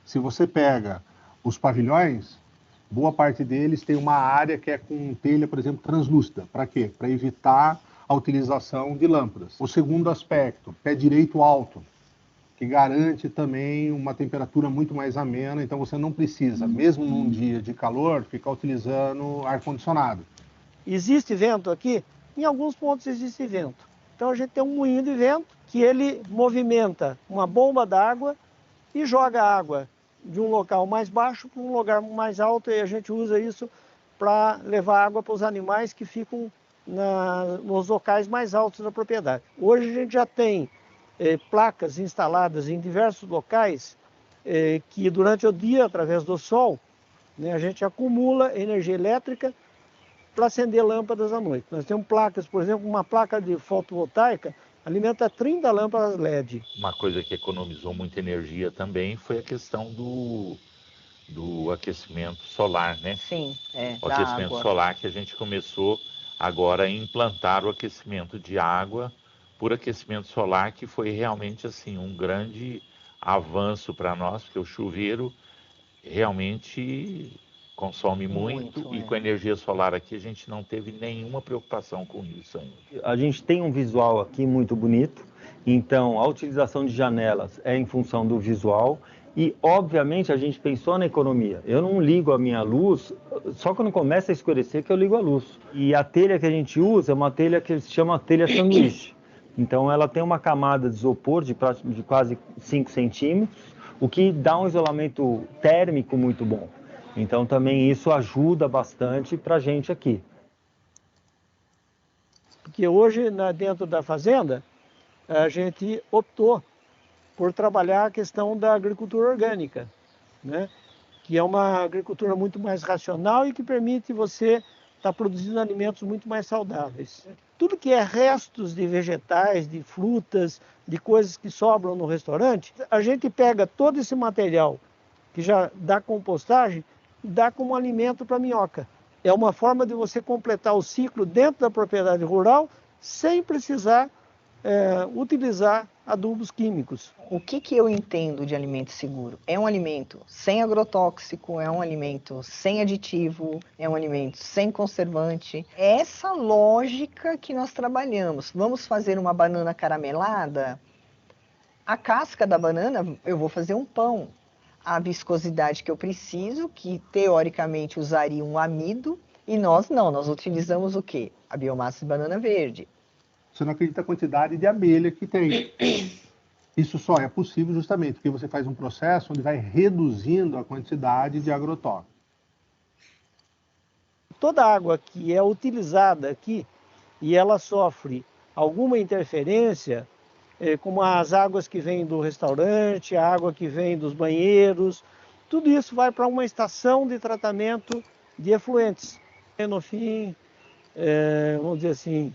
Se você pega os pavilhões, boa parte deles tem uma área que é com telha, por exemplo, translúcida. Para quê? Para evitar a utilização de lâmpadas. O segundo aspecto, pé direito alto, que garante também uma temperatura muito mais amena, então você não precisa, mesmo num dia de calor, ficar utilizando ar-condicionado. Existe vento aqui? Em alguns pontos existe vento. Então a gente tem um moinho de vento que ele movimenta uma bomba d'água e joga água de um local mais baixo para um lugar mais alto, e a gente usa isso para levar água para os animais que ficam nos locais mais altos da propriedade. Hoje a gente já tem placas instaladas em diversos locais que durante o dia, através do sol, né, a gente acumula energia elétrica para acender lâmpadas à noite. Nós temos placas, por exemplo, uma placa de fotovoltaica alimenta 30 lâmpadas LED. Uma coisa que economizou muita energia também foi a questão do aquecimento solar, né? Sim, o aquecimento solar, que a gente começou agora a implantar o aquecimento de água por aquecimento solar, que foi realmente assim um grande avanço para nós, porque o chuveiro realmente consome muito e com a energia solar aqui a gente não teve nenhuma preocupação com isso ainda. A gente tem um visual aqui muito bonito, então a utilização de janelas é em função do visual e, obviamente, a gente pensou na economia. Eu não ligo a minha luz, só quando começa a escurecer que eu ligo a luz. E a telha que a gente usa é uma telha que se chama telha sanduíche. Então ela tem uma camada de isopor de quase 5 centímetros, o que dá um isolamento térmico muito bom. Então também isso ajuda bastante para a gente aqui. Porque hoje, dentro da fazenda, a gente optou por trabalhar a questão da agricultura orgânica, né? Que é uma agricultura muito mais racional e que permite você estar produzindo alimentos muito mais saudáveis. Tudo que é restos de vegetais, de frutas, de coisas que sobram no restaurante, a gente pega todo esse material que já dá compostagem e dá como alimento para a minhoca. É uma forma de você completar o ciclo dentro da propriedade rural sem precisar utilizar adubos químicos. O que eu entendo de alimento seguro? É um alimento sem agrotóxico, é um alimento sem aditivo, é um alimento sem conservante. É essa lógica que nós trabalhamos. Vamos fazer uma banana caramelada? A casca da banana, eu vou fazer um pão. A viscosidade que eu preciso, que teoricamente usaria um amido, e nós não, nós utilizamos o quê? A biomassa de banana verde. Você não acredita a quantidade de abelha que tem. Isso só é possível justamente porque você faz um processo onde vai reduzindo a quantidade de agrotóxico. Toda a água que é utilizada aqui e ela sofre alguma interferência, como as águas que vêm do restaurante, a água que vem dos banheiros, tudo isso vai para uma estação de tratamento de efluentes. E no fim, vamos dizer assim,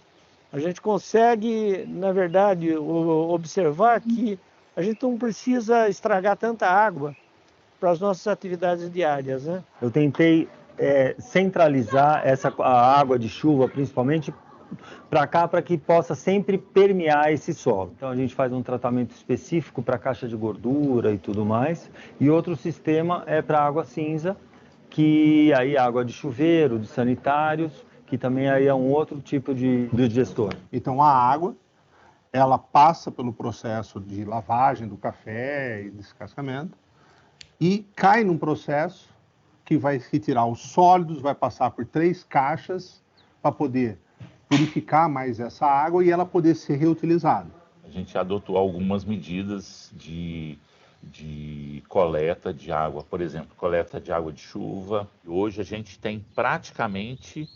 a gente consegue, na verdade, observar que a gente não precisa estragar tanta água para as nossas atividades diárias, né? Eu tentei centralizar a água de chuva, principalmente, para cá, para que possa sempre permear esse solo. Então a gente faz um tratamento específico para caixa de gordura e tudo mais, e outro sistema é para água cinza, que aí é água de chuveiro, de sanitários, que também aí é um outro tipo de digestor. Então a água, ela passa pelo processo de lavagem do café e descascamento e cai num processo que vai retirar os sólidos, vai passar por 3 caixas para poder purificar mais essa água e ela poder ser reutilizada. A gente adotou algumas medidas de coleta de água, por exemplo, coleta de água de chuva. Hoje a gente tem praticamente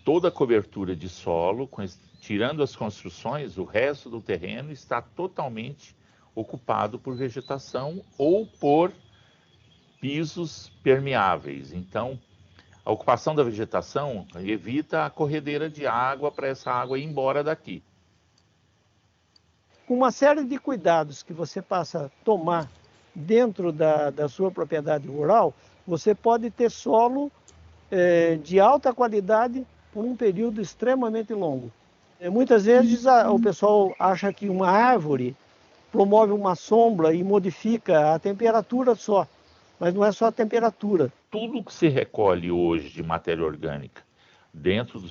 toda a cobertura de solo, tirando as construções, o resto do terreno está totalmente ocupado por vegetação ou por pisos permeáveis. Então, a ocupação da vegetação evita a corredeira de água para essa água ir embora daqui. Com uma série de cuidados que você passa a tomar dentro da sua propriedade rural, você pode ter solo de alta qualidade por um período extremamente longo. Muitas vezes o pessoal acha que uma árvore promove uma sombra e modifica a temperatura só, mas não é só a temperatura. Tudo que se recolhe hoje de matéria orgânica dentro do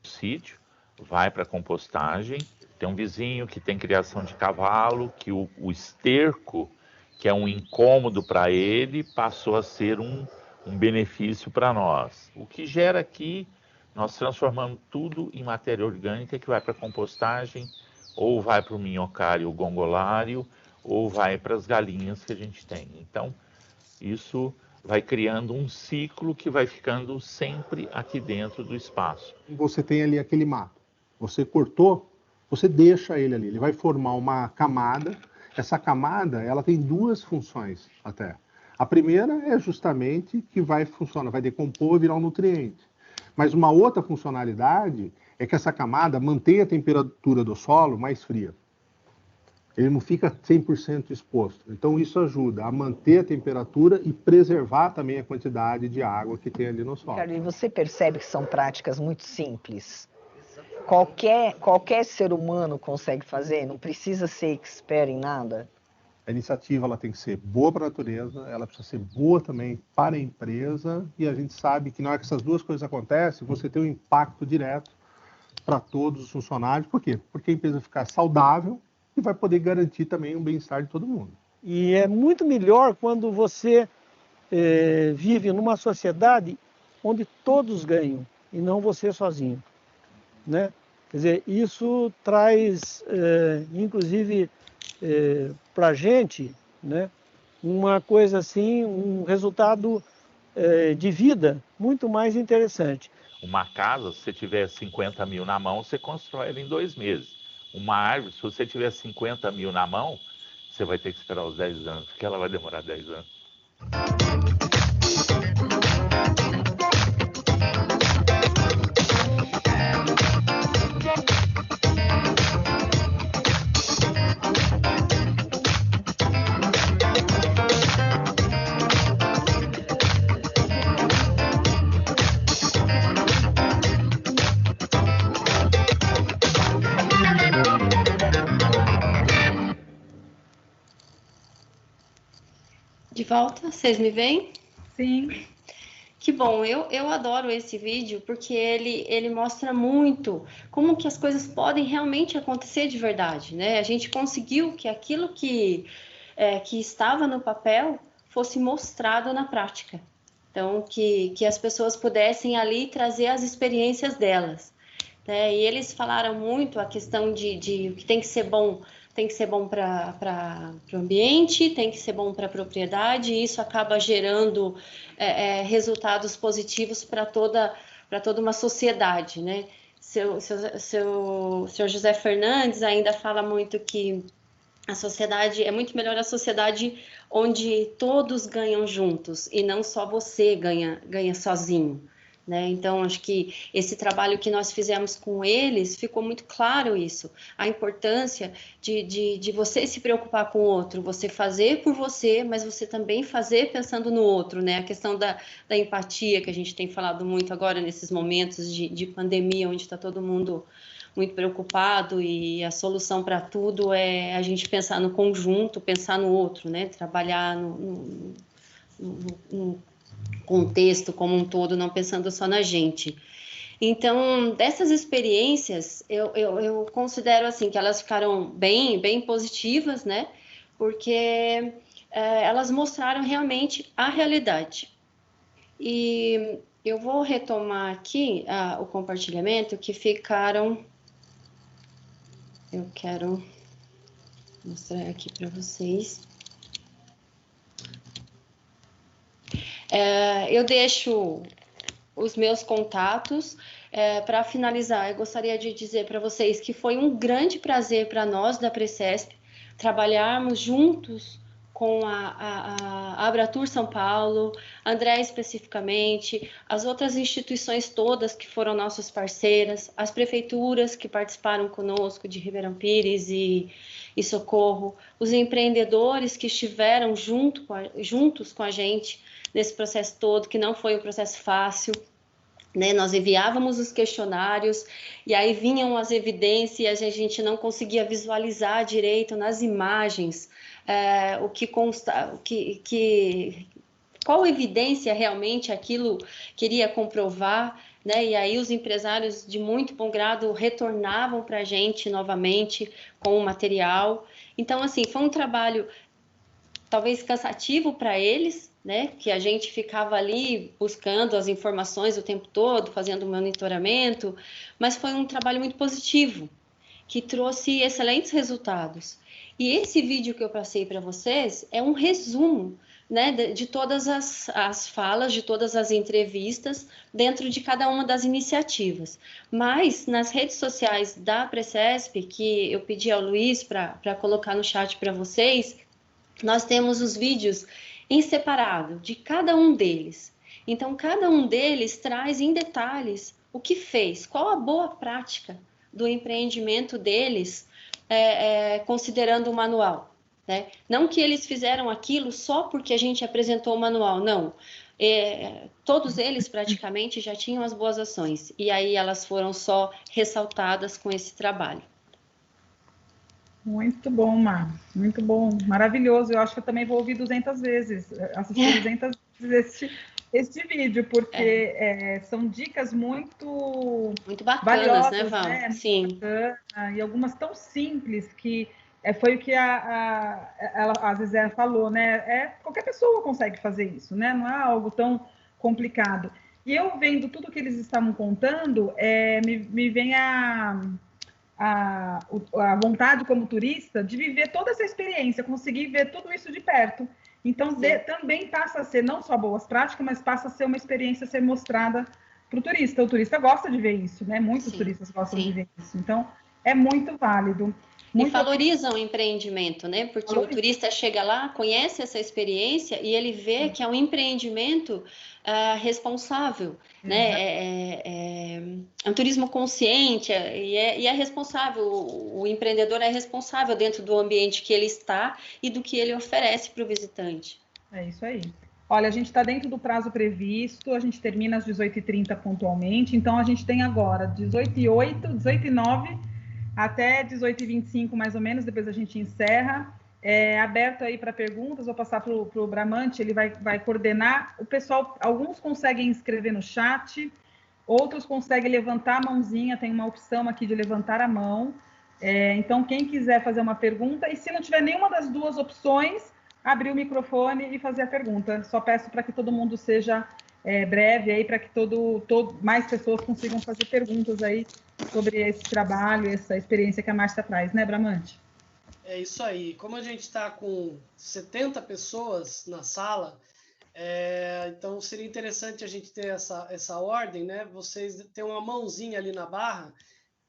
sítio vai para a compostagem. Tem um vizinho que tem criação de cavalo, que o esterco, que é um incômodo para ele, passou a ser um um benefício para nós. O que gera aqui, nós transformamos tudo em matéria orgânica que vai para a compostagem, ou vai para o minhocário gongolário, ou vai para as galinhas que a gente tem. Então, isso vai criando um ciclo que vai ficando sempre aqui dentro do espaço. Você tem ali aquele mato, você cortou, você deixa ele ali, ele vai formar uma camada. Essa camada, ela tem duas funções até. A primeira é justamente que vai funcionar, vai decompor e virar um nutriente. Mas uma outra funcionalidade é que essa camada mantém a temperatura do solo mais fria. Ele não fica 100% exposto. Então isso ajuda a manter a temperatura e preservar também a quantidade de água que tem ali no solo. Ricardo, e você percebe que são práticas muito simples? Qualquer ser humano consegue fazer, não precisa ser expert em nada? A iniciativa ela tem que ser boa para a natureza, ela precisa ser boa também para a empresa, e a gente sabe que na hora que essas duas coisas acontecem, você tem um impacto direto para todos os funcionários. Por quê? Porque a empresa fica saudável e vai poder garantir também o bem-estar de todo mundo. E é muito melhor quando você vive numa sociedade onde todos ganham e não você sozinho, né? Quer dizer, isso traz, inclusive, para a gente, né, uma coisa assim, um resultado de vida muito mais interessante. Uma casa, se você tiver 50 mil na mão, você constrói ela em 2 meses. Uma árvore, se você tiver 50 mil na mão, você vai ter que esperar os 10 anos, porque ela vai demorar 10 anos. De volta, vocês me veem? Sim. Que bom, eu adoro esse vídeo porque ele mostra muito como que as coisas podem realmente acontecer de verdade, né? A gente conseguiu que aquilo que estava no papel fosse mostrado na prática. Então, que as pessoas pudessem ali trazer as experiências delas, né? E eles falaram muito a questão de que tem que ser bom para o ambiente, tem que ser bom para a propriedade, e isso acaba gerando resultados positivos para toda uma sociedade, né? Seu José Fernandes ainda fala muito que a sociedade é muito melhor a sociedade onde todos ganham juntos e não só você ganha sozinho, né? Então, acho que esse trabalho que nós fizemos com eles, ficou muito claro isso, a importância de você se preocupar com o outro, você fazer por você, mas você também fazer pensando no outro, né? A questão da empatia, que a gente tem falado muito agora nesses momentos de pandemia, onde está todo mundo muito preocupado, e a solução para tudo é a gente pensar no conjunto, pensar no outro, né? Trabalhar no contexto como um todo, não pensando só na gente. Então, dessas experiências, eu considero assim que elas ficaram bem positivas, né? Porque elas mostraram realmente a realidade. E eu vou retomar aqui o compartilhamento que ficaram. Eu quero mostrar aqui para vocês. Eu deixo os meus contatos. Para finalizar, eu gostaria de dizer para vocês que foi um grande prazer para nós da Precesp trabalharmos juntos com a Abratur São Paulo, André especificamente, as outras instituições todas que foram nossas parceiras, as prefeituras que participaram conosco de Ribeirão Pires e Socorro, os empreendedores que estiveram juntos com a gente nesse processo todo, que não foi um processo fácil, né? Nós enviávamos os questionários e aí vinham as evidências e a gente não conseguia visualizar direito nas imagens o que consta, qual evidência realmente aquilo queria comprovar, né? E aí os empresários de muito bom grado retornavam para a gente novamente com o material. Então, assim, foi um trabalho talvez cansativo para eles, né? Que a gente ficava ali buscando as informações o tempo todo, fazendo monitoramento, mas foi um trabalho muito positivo, que trouxe excelentes resultados. E esse vídeo que eu passei para vocês é um resumo, né, de todas as falas, de todas as entrevistas, dentro de cada uma das iniciativas. Mas, nas redes sociais da Precesp, que eu pedi ao Luiz para colocar no chat para vocês, nós temos os vídeos em separado de cada um deles. Então, cada um deles traz em detalhes o que fez, qual a boa prática do empreendimento deles, considerando o manual, né? Não que eles fizeram aquilo só porque a gente apresentou o manual, não. Todos eles praticamente já tinham as boas ações, e aí elas foram só ressaltadas com esse trabalho. Muito bom, Mar. Muito bom. Maravilhoso. Eu acho que eu também vou ouvir 200 vezes, assistir 200 vezes este vídeo, porque são dicas muito bacanas, valiosas, né, Val? né? Sim. Bacana, e algumas tão simples que foi o que a Zezé falou, né? Qualquer pessoa consegue fazer isso, né? Não é algo tão complicado. E eu vendo tudo que eles estavam contando, me vem a vontade como turista de viver toda essa experiência, conseguir ver tudo isso de perto. Então, também passa a ser não só boas práticas, mas passa a ser uma experiência a ser mostrada para o turista. O turista gosta de ver isso, né? Muitos turistas gostam de ver isso. Então, é muito válido. E valorizam o empreendimento, né? Porque o turista chega lá, conhece essa experiência e ele vê que é um empreendimento responsável, né? É um turismo consciente e é responsável. O empreendedor é responsável dentro do ambiente que ele está e do que ele oferece para o visitante. É isso aí. Olha, a gente está dentro do prazo previsto, a gente termina às 18h30 pontualmente, então a gente tem agora 18h08, 18h09, até 18h25, mais ou menos, depois a gente encerra. Aberto aí para perguntas, vou passar para o Bramante, ele vai coordenar. O pessoal, alguns conseguem escrever no chat, outros conseguem levantar a mãozinha, tem uma opção aqui de levantar a mão. Então, quem quiser fazer uma pergunta, e se não tiver nenhuma das duas opções, abrir o microfone e fazer a pergunta. Só peço para que todo mundo seja breve aí, para que mais pessoas consigam fazer perguntas aí sobre esse trabalho, essa experiência que a Márcia traz, né, Bramante? É isso aí. Como a gente está com 70 pessoas na sala, então seria interessante a gente ter essa ordem, né? Vocês têm uma mãozinha ali na barra.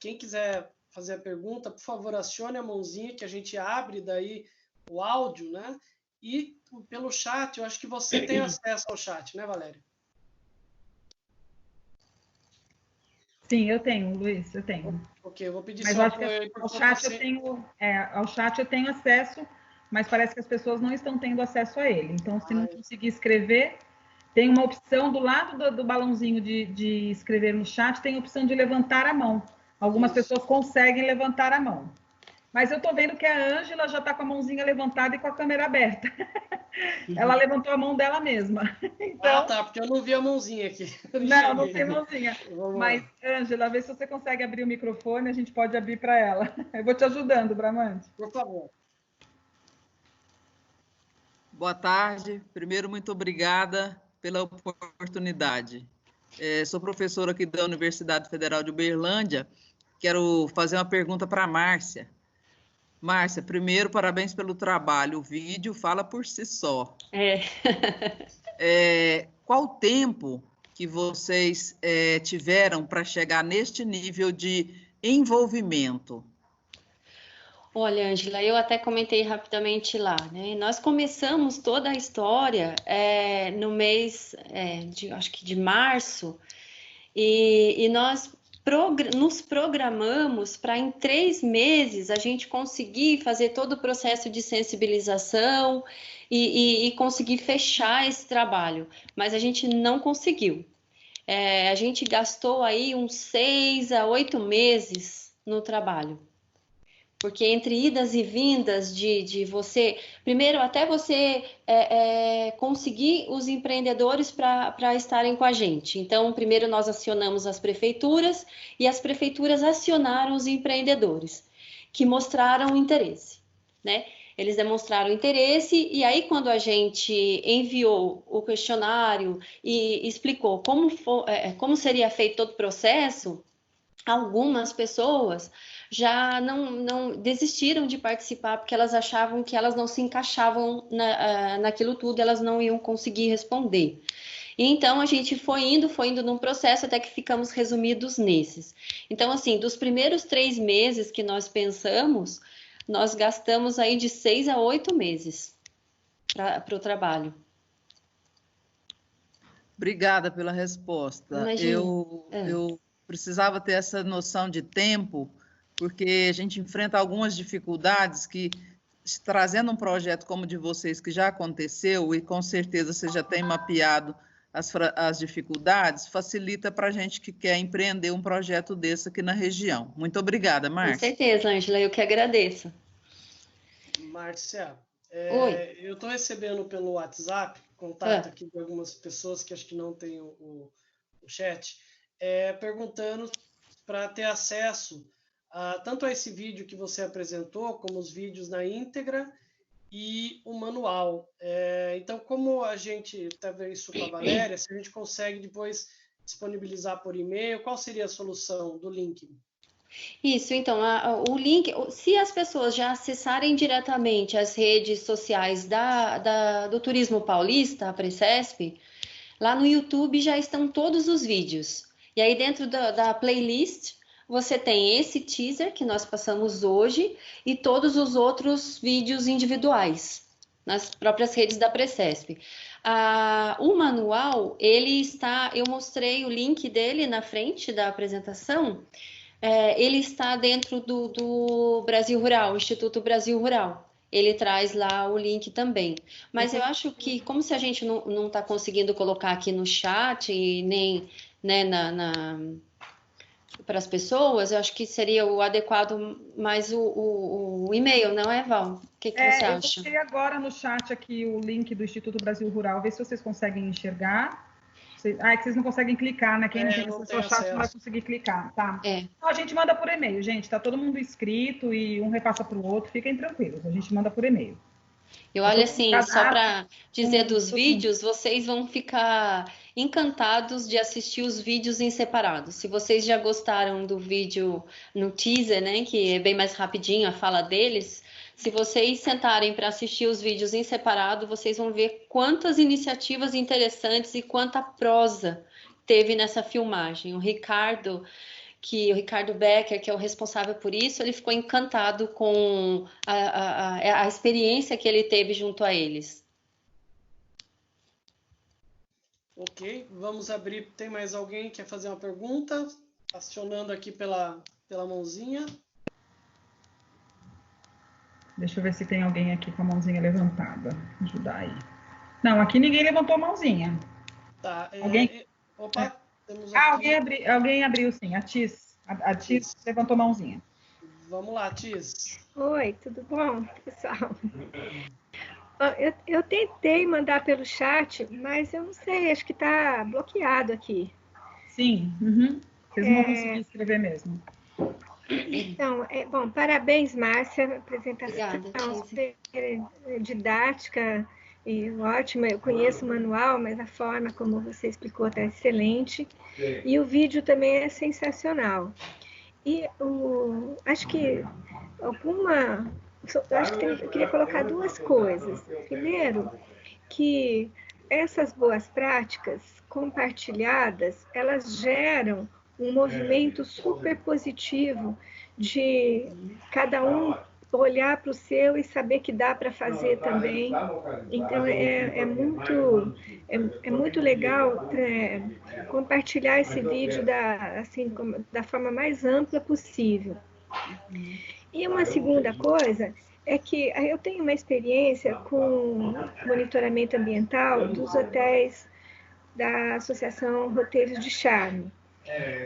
Quem quiser fazer a pergunta, por favor, acione a mãozinha que a gente abre daí o áudio, né? E pelo chat, eu acho que você tem acesso ao chat, né, Valéria? Sim, eu tenho, Luiz, eu tenho. Ok, eu vou pedir mas só acho que ao chat eu tenho acesso, mas parece que as pessoas não estão tendo acesso a ele. Então, se não conseguir escrever, tem uma opção do lado do balãozinho de escrever no chat, tem a opção de levantar a mão. Algumas pessoas conseguem levantar a mão. Mas eu estou vendo que a Ângela já está com a mãozinha levantada e com a câmera aberta. Ela levantou a mão dela mesma. Então, tá, porque eu não vi a mãozinha aqui. Não tem mãozinha. Mas, Ângela, vê se você consegue abrir o microfone, a gente pode abrir para ela. Eu vou te ajudando, Bramante. Por favor. Boa tarde. Primeiro, muito obrigada pela oportunidade. Sou professora aqui da Universidade Federal de Uberlândia. Quero fazer uma pergunta para a Márcia. Márcia, primeiro, parabéns pelo trabalho. O vídeo fala por si só. Qual o tempo que vocês tiveram para chegar neste nível de envolvimento? Olha, Ângela, eu até comentei rapidamente lá, né? Nós começamos toda a história no mês, acho que de março, e nós nos programamos para em 3 meses a gente conseguir fazer todo o processo de sensibilização e conseguir fechar esse trabalho, mas a gente não conseguiu. A gente gastou aí uns 6 a 8 meses no trabalho, porque entre idas e vindas de você, primeiro até você conseguir os empreendedores para estarem com a gente. Então, primeiro nós acionamos as prefeituras e as prefeituras acionaram os empreendedores, que mostraram interesse, né? Eles demonstraram interesse e aí quando a gente enviou o questionário e explicou como seria feito todo o processo, algumas pessoas já não desistiram de participar porque elas achavam que elas não se encaixavam naquilo tudo, elas não iam conseguir responder. Então, a gente foi indo num processo até que ficamos resumidos nesses. Então, assim, dos primeiros 3 meses que nós pensamos, nós gastamos aí de 6 a 8 meses para o trabalho. Obrigada pela resposta. Imagina. Eu precisava ter essa noção de tempo, porque a gente enfrenta algumas dificuldades que, trazendo um projeto como o de vocês, que já aconteceu, e com certeza você já tem mapeado as dificuldades, facilita para a gente que quer empreender um projeto desse aqui na região. Muito obrigada, Márcia. Com certeza, Ângela, eu que agradeço. Márcia, Oi. eu estou recebendo pelo WhatsApp contato aqui de algumas pessoas que acho que não têm o chat, perguntando para ter acesso tanto a esse vídeo que você apresentou, como os vídeos na íntegra e o manual. Então, como a gente está vendo isso com a Valéria, se a gente consegue depois disponibilizar por e-mail, qual seria a solução do link? Isso, então, o link, se as pessoas já acessarem diretamente as redes sociais do Turismo Paulista, a Precesp, lá no YouTube já estão todos os vídeos. E aí dentro da playlist, você tem esse teaser que nós passamos hoje e todos os outros vídeos individuais, nas próprias redes da Precesp. O manual, eu mostrei o link dele na frente da apresentação, ele está dentro do Brasil Rural, Instituto Brasil Rural. Ele traz lá o link também. Mas eu acho que, como se a gente não está conseguindo colocar aqui no chat e nem para as pessoas, eu acho que seria o adequado mais o e-mail, não é, Val? O que você acha? Eu coloquei agora no chat aqui o link do Instituto Brasil Rural, ver se vocês conseguem enxergar. É que vocês não conseguem clicar, né? Quem não tem acesso ao chat não vai conseguir clicar, tá? Então, a gente manda por e-mail, gente. Tá todo mundo inscrito e um repassa para o outro. Fiquem tranquilos, a gente manda por e-mail. Eu olho assim, só para dizer dos vídeos, vocês vão ficar encantados de assistir os vídeos em separado. Se vocês já gostaram do vídeo no teaser, né, que é bem mais rapidinho a fala deles, se vocês sentarem para assistir os vídeos em separado, vocês vão ver quantas iniciativas interessantes e quanta prosa teve nessa filmagem. O Ricardo Becker, que é o responsável por isso, ele ficou encantado com a experiência que ele teve junto a eles. Ok, vamos abrir. Tem mais alguém que quer fazer uma pergunta? Acionando aqui pela mãozinha. Deixa eu ver se tem alguém aqui com a mãozinha levantada. Ajudar aí. Não, aqui ninguém levantou a mãozinha. Tá. Alguém? Opa, temos aqui... alguém abriu sim. A Tis levantou a mãozinha. Vamos lá, Tis. Oi, tudo bom, pessoal? Eu tentei mandar pelo chat, mas eu não sei, acho que está bloqueado aqui. Sim, vocês não vão conseguir escrever mesmo. Então, bom, parabéns, Márcia, apresentação super didática e ótima. Eu conheço o manual, mas a forma como você explicou está excelente. E o vídeo também é sensacional. E acho que eu queria colocar 2 coisas. Primeiro, que essas boas práticas compartilhadas, elas geram um movimento super positivo de cada um olhar para o seu e saber que dá para fazer também. Então, é muito legal compartilhar esse vídeo da forma mais ampla possível. E uma segunda coisa é que eu tenho uma experiência com monitoramento ambiental dos hotéis da Associação Roteiros de Charme.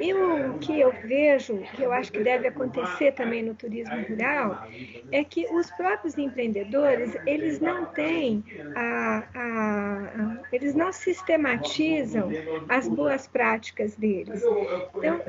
E o que eu vejo, que eu acho que deve acontecer também no turismo rural, é que os próprios empreendedores, eles não têm, eles não sistematizam as boas práticas deles. Então,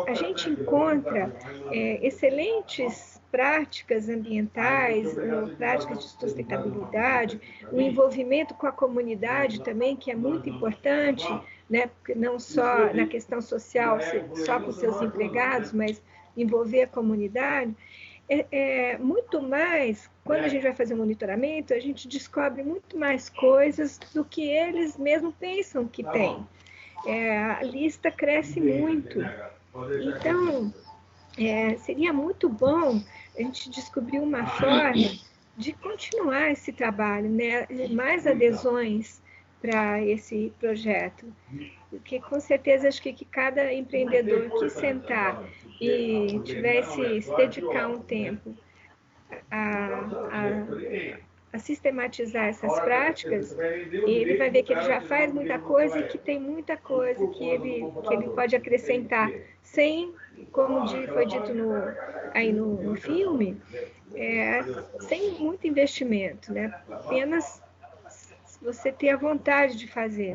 a gente encontra excelentes práticas ambientais, práticas de sustentabilidade, o envolvimento com a comunidade também, que é muito importante, né? Porque não só na questão social, só com seus empregados, mas envolver a comunidade. Muito mais, quando a gente vai fazer um monitoramento, a gente descobre muito mais coisas do que eles mesmos pensam que tem. A lista cresce muito. Então, seria muito bom a gente descobrir uma forma de continuar esse trabalho, né? Mais adesões para esse projeto. Porque, com certeza, acho que cada empreendedor que sentar e tivesse se dedicar um tempo a sistematizar essas práticas, ele vai ver que ele já faz muita coisa e que tem muita coisa que ele pode acrescentar, sem, como foi dito aí no filme, sem muito investimento, né? Apenas você ter a vontade de fazer.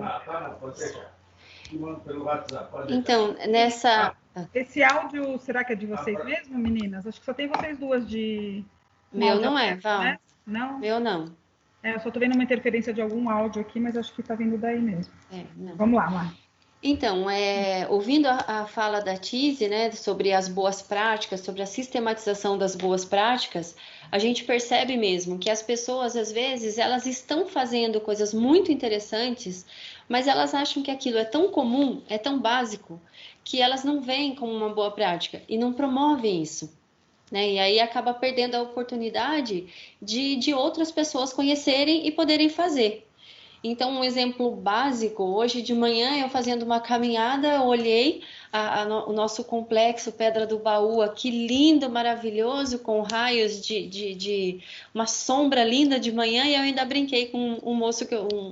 Então, nessa... Esse áudio, será que é de vocês mesmo, meninas? Acho que só tem vocês duas de... Meu não é, Val. Né? Não? Meu não. Eu só tô vendo uma interferência de algum áudio aqui, mas acho que tá vindo daí mesmo. Não. Vamos lá, Mar. Então, ouvindo a fala da Tise, né, sobre as boas práticas, sobre a sistematização das boas práticas, a gente percebe mesmo que as pessoas, às vezes, elas estão fazendo coisas muito interessantes, mas elas acham que aquilo é tão comum, é tão básico, que elas não veem como uma boa prática e não promovem isso. Né? E aí acaba perdendo a oportunidade de outras pessoas conhecerem e poderem fazer. Então, um exemplo básico, hoje de manhã eu fazendo uma caminhada, olhei o nosso complexo Pedra do Baú aqui, lindo, maravilhoso, com raios de uma sombra linda de manhã, e eu ainda brinquei com um moço,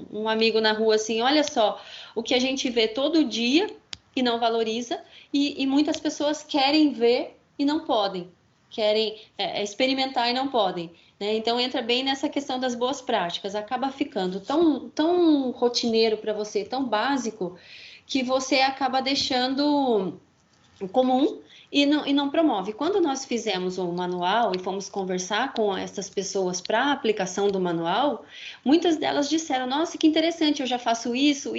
um amigo na rua, assim, olha só, o que a gente vê todo dia e não valoriza, e muitas pessoas querem ver e não podem, querem experimentar e não podem. Né? Então, entra bem nessa questão das boas práticas. Acaba ficando tão rotineiro para você, tão básico, que você acaba deixando comum e não promove. Quando nós fizemos o manual e fomos conversar com essas pessoas para a aplicação do manual, muitas delas disseram, nossa, que interessante, eu já faço isso.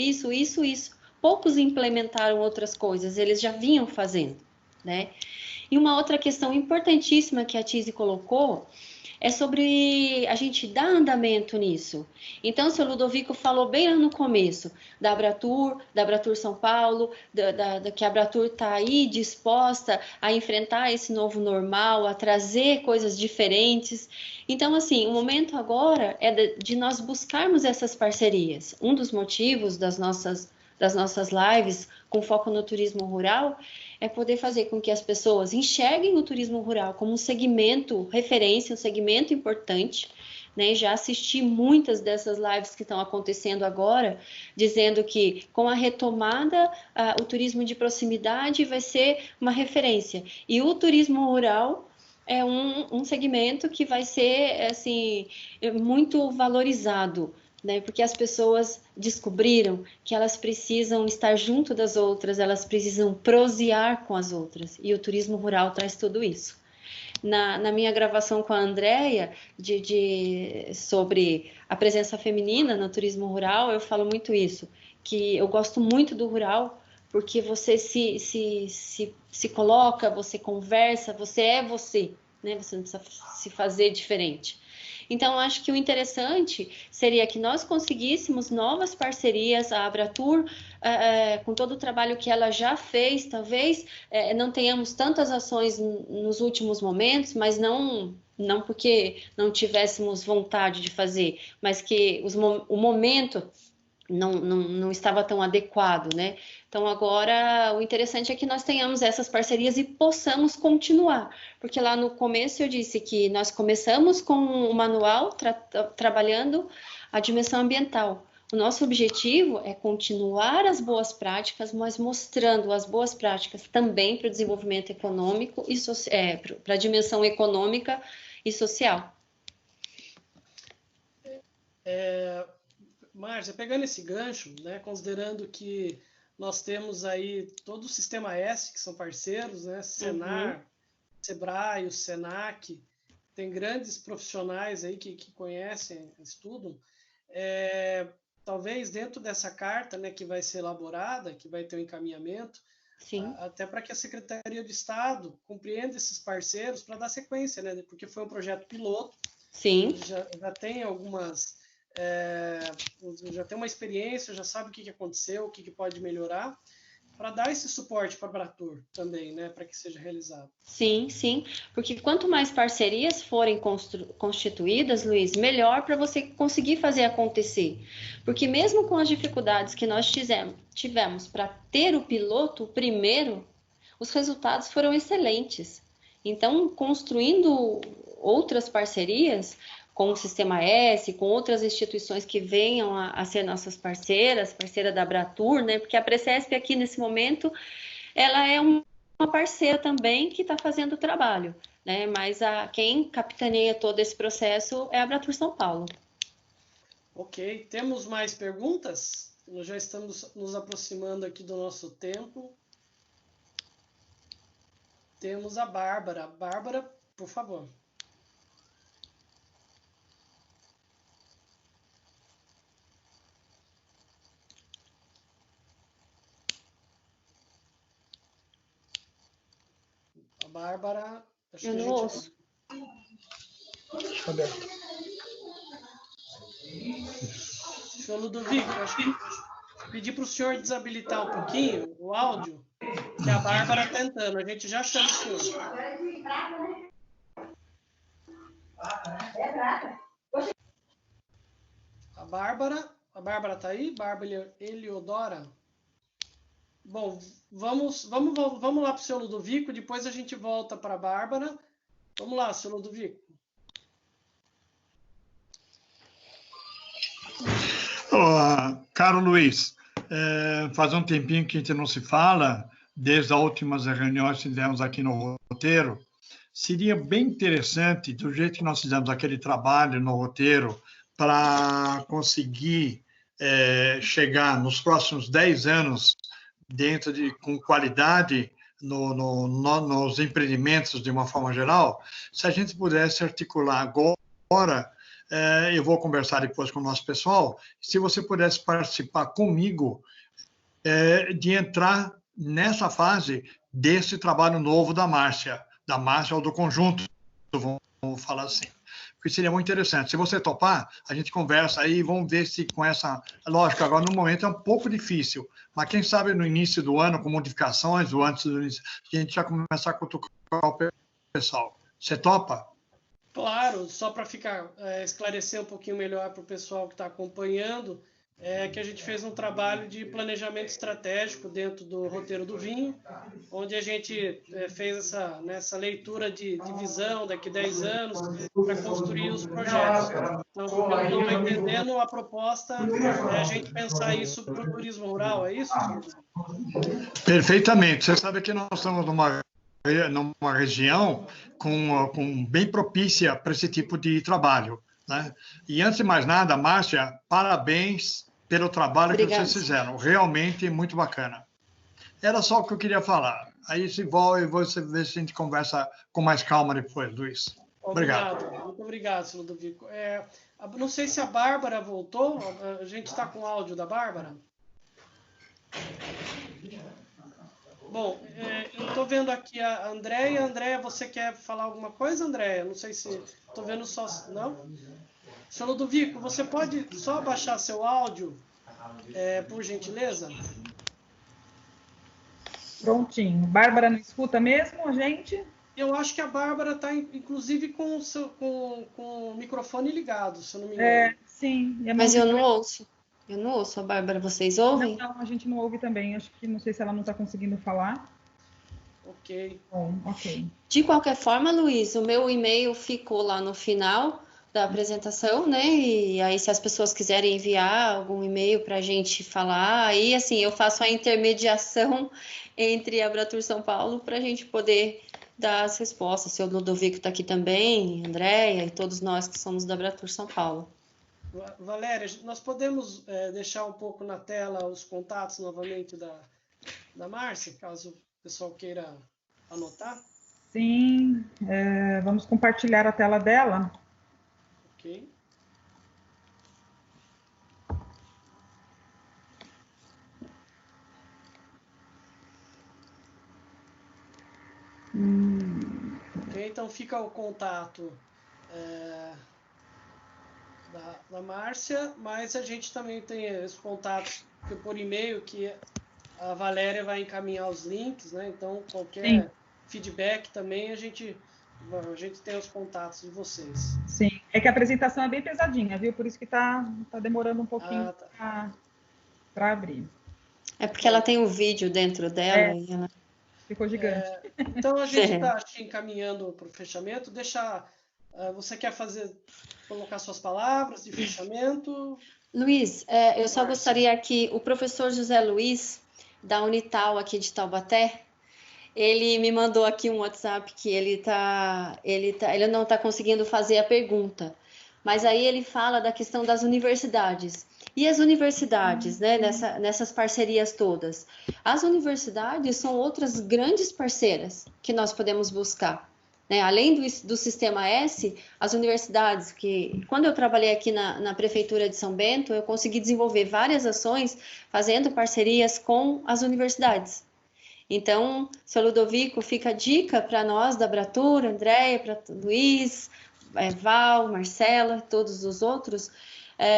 Poucos implementaram outras coisas, eles já vinham fazendo. Né? E uma outra questão importantíssima que a Tise colocou é sobre a gente dar andamento nisso. Então, o seu Ludovico falou bem lá no começo da Abratur São Paulo, que a Abratur está aí disposta a enfrentar esse novo normal, a trazer coisas diferentes. Então, assim, o momento agora é de nós buscarmos essas parcerias. Um dos motivos das nossas lives com foco no turismo rural é poder fazer com que as pessoas enxerguem o turismo rural como um segmento referência, um segmento importante. Né? Já assisti muitas dessas lives que estão acontecendo agora, dizendo que com a retomada, o turismo de proximidade vai ser uma referência. E o turismo rural é um segmento que vai ser assim, muito valorizado. Né? Porque as pessoas descobriram que elas precisam estar junto das outras, elas precisam prosear com as outras, e o turismo rural traz tudo isso. Na minha gravação com a Andréia, sobre a presença feminina no turismo rural, eu falo muito isso, que eu gosto muito do rural, porque você se coloca, você conversa, você é você, né? Você não precisa se fazer diferente. Então, acho que o interessante seria que nós conseguíssemos novas parcerias, a Abratur, com todo o trabalho que ela já fez, talvez não tenhamos tantas ações nos últimos momentos, mas não porque não tivéssemos vontade de fazer, mas que o momento não estava tão adequado, né? Então, agora, o interessante é que nós tenhamos essas parcerias e possamos continuar, porque lá no começo eu disse que nós começamos com o manual, trabalhando a dimensão ambiental. O nosso objetivo é continuar as boas práticas, mas mostrando as boas práticas também para o desenvolvimento econômico e para a dimensão econômica e social. Márcia, pegando esse gancho, né, considerando que nós temos aí todo o Sistema S, que são parceiros, né, Senar, Sebrae, o Senac, tem grandes profissionais aí que conhecem, estudam. Talvez dentro dessa carta, né, que vai ser elaborada, que vai ter um encaminhamento, Sim. Até para que a Secretaria de Estado compreenda esses parceiros para dar sequência, né? Porque foi um projeto piloto. Sim. Já tem algumas, já tem uma experiência, já sabe o que aconteceu, o que pode melhorar, para dar esse suporte para a Abratur também, né? Para que seja realizado. Sim, sim, porque quanto mais parcerias forem constituídas, Luiz, melhor para você conseguir fazer acontecer. Porque mesmo com as dificuldades que nós tivemos para ter o piloto primeiro, os resultados foram excelentes. Então, construindo outras parcerias com o Sistema S, com outras instituições que venham a ser nossas parceiras, parceira da Abratur, né? Porque a Precesp aqui nesse momento, ela é uma parceira também que está fazendo o trabalho, né? Mas quem capitaneia todo esse processo é a Abratur São Paulo. Ok, temos mais perguntas? Nós já estamos nos aproximando aqui do nosso tempo. Temos a Bárbara. Bárbara, por favor. A Bárbara... Eu não ouço. Deixa eu ver. Senhor Ludovico, acho que pedir para o senhor desabilitar um pouquinho o áudio, que a Bárbara está tentando. A gente já chama o senhor. A Bárbara está aí? Bárbara Eliodora? Bom, vamos lá para o senhor Ludovico, depois a gente volta para a Bárbara. Vamos lá, senhor Ludovico. Caro Luiz, faz um tempinho que a gente não se fala, desde as últimas reuniões que tivemos aqui no roteiro. Seria bem interessante, do jeito que nós fizemos aquele trabalho no roteiro, para conseguir chegar nos próximos 10 anos com qualidade nos empreendimentos de uma forma geral, se a gente pudesse articular agora, eu vou conversar depois com o nosso pessoal, se você pudesse participar comigo de entrar nessa fase desse trabalho novo da Márcia ou do conjunto, vamos falar assim. Porque seria muito interessante. Se você topar, a gente conversa aí e vamos ver se com essa... Lógico, agora no momento é um pouco difícil, mas quem sabe no início do ano, com modificações, ou antes do início, a gente já começar a cutucar o pessoal. Você topa? Claro, só para esclarecer um pouquinho melhor para o pessoal que está acompanhando, que a gente fez um trabalho de planejamento estratégico dentro do roteiro do vinho, onde a gente fez essa leitura de visão daqui a 10 anos para construir os projetos. Então, pelo que eu estou entendendo, a proposta é a gente pensar isso para o turismo rural, é isso? Perfeitamente. Você sabe que nós estamos numa região bem propícia para esse tipo de trabalho, né? E antes de mais nada, Márcia, parabéns pelo trabalho que vocês fizeram, realmente muito bacana. Era só o que eu queria falar. Aí se você vê se a gente conversa com mais calma depois, Luiz. Obrigado. Muito obrigado, senhor Ludovico. Não sei se a Bárbara voltou, a gente está com o áudio da Bárbara. Bom, eu estou vendo aqui a Andréia. Andréia, você quer falar alguma coisa, Andréia? Não sei se... Estou vendo só... Não? Senhor Ludovico, você pode só baixar seu áudio, por gentileza? Prontinho. Bárbara não escuta mesmo, gente? Eu acho que a Bárbara está, inclusive, com o microfone ligado, se eu não me engano. Sim. Mas eu não ouço. Eu não ouço a Bárbara. Vocês ouvem? Não, a gente não ouve também. Acho que não sei se ela não está conseguindo falar. Ok. Bom, ok. De qualquer forma, Luiz, o meu e-mail ficou lá no final da apresentação, né? E aí, se as pessoas quiserem enviar algum e-mail para a gente falar, aí, assim, eu faço a intermediação entre a Abratur São Paulo para a gente poder dar as respostas. O seu Ludovico está aqui também, Andréia e todos nós que somos da Abratur São Paulo. Valéria, nós podemos deixar um pouco na tela os contatos novamente da Márcia, caso o pessoal queira anotar? Sim, vamos compartilhar a tela dela. Ok. Ok, então fica o contato da Márcia, mas a gente também tem os contatos por e-mail que a Valéria vai encaminhar os links, né? Então qualquer feedback também a gente tem os contatos de vocês. Sim, é que a apresentação é bem pesadinha, viu? Por isso que tá demorando um pouquinho para abrir. É porque ela tem um vídeo dentro dela e ela... Ficou gigante. Então a gente está encaminhando para o fechamento. Você quer colocar suas palavras de fechamento? Luiz, eu só gostaria que o professor José Luiz, da Unital aqui de Taubaté, ele me mandou aqui um WhatsApp que ele não está conseguindo fazer a pergunta, mas aí ele fala da questão das universidades. E as universidades, né, nessas parcerias todas? As universidades são outras grandes parceiras que nós podemos buscar. Né? Além do Sistema S, as universidades, que quando eu trabalhei aqui na Prefeitura de São Bento, eu consegui desenvolver várias ações fazendo parcerias com as universidades. Então, seu Ludovico, fica a dica para nós da Abratur, Andréia, para Luiz, Val, Marcela, todos os outros.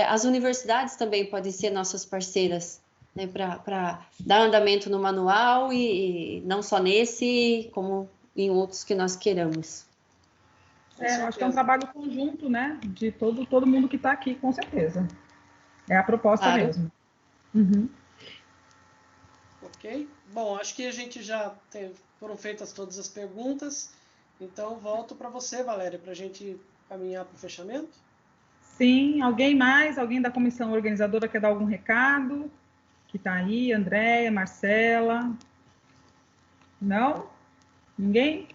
As universidades também podem ser nossas parceiras, né, para dar andamento no manual e não só nesse, como em outros que nós queiramos. Eu acho que é um trabalho conjunto, né, de todo mundo que está aqui, com certeza. É a proposta mesmo. Uhum. Ok. Bom, acho que a gente foram feitas todas as perguntas, então volto para você, Valéria, para a gente caminhar para o fechamento. Sim, alguém da comissão organizadora quer dar algum recado? Que está aí, Andréia, Marcela? Não? Ninguém?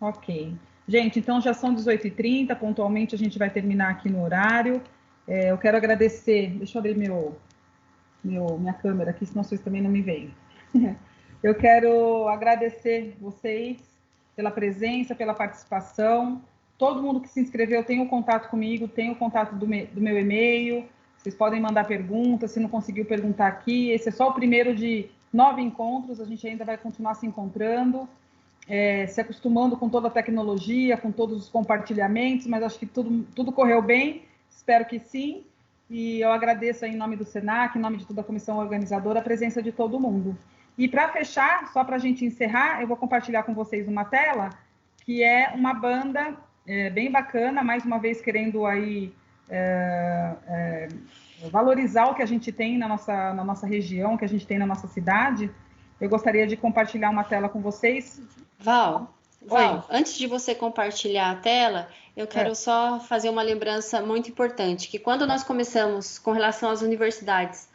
Ok. Gente, então já são 18h30, pontualmente a gente vai terminar aqui no horário. Eu quero agradecer, deixa eu abrir minha câmera aqui, senão vocês também não me veem. Eu quero agradecer vocês pela presença, pela participação. Todo mundo que se inscreveu tem o contato comigo, tem o contato do meu e-mail. Vocês podem mandar perguntas, se não conseguiu perguntar aqui. Esse é só o primeiro de 9 encontros, a gente ainda vai continuar se encontrando, se acostumando com toda a tecnologia, com todos os compartilhamentos, mas acho que tudo correu bem, espero que sim. E eu agradeço aí, em nome do SENAC, em nome de toda a comissão organizadora, a presença de todo mundo. E para fechar, só para a gente encerrar, eu vou compartilhar com vocês uma tela, que é uma banda bem bacana, mais uma vez querendo aí valorizar o que a gente tem na nossa região, que a gente tem na nossa cidade. Eu gostaria de compartilhar uma tela com vocês. Val, antes de você compartilhar a tela, eu quero só fazer uma lembrança muito importante, que quando nós começamos, com relação às universidades,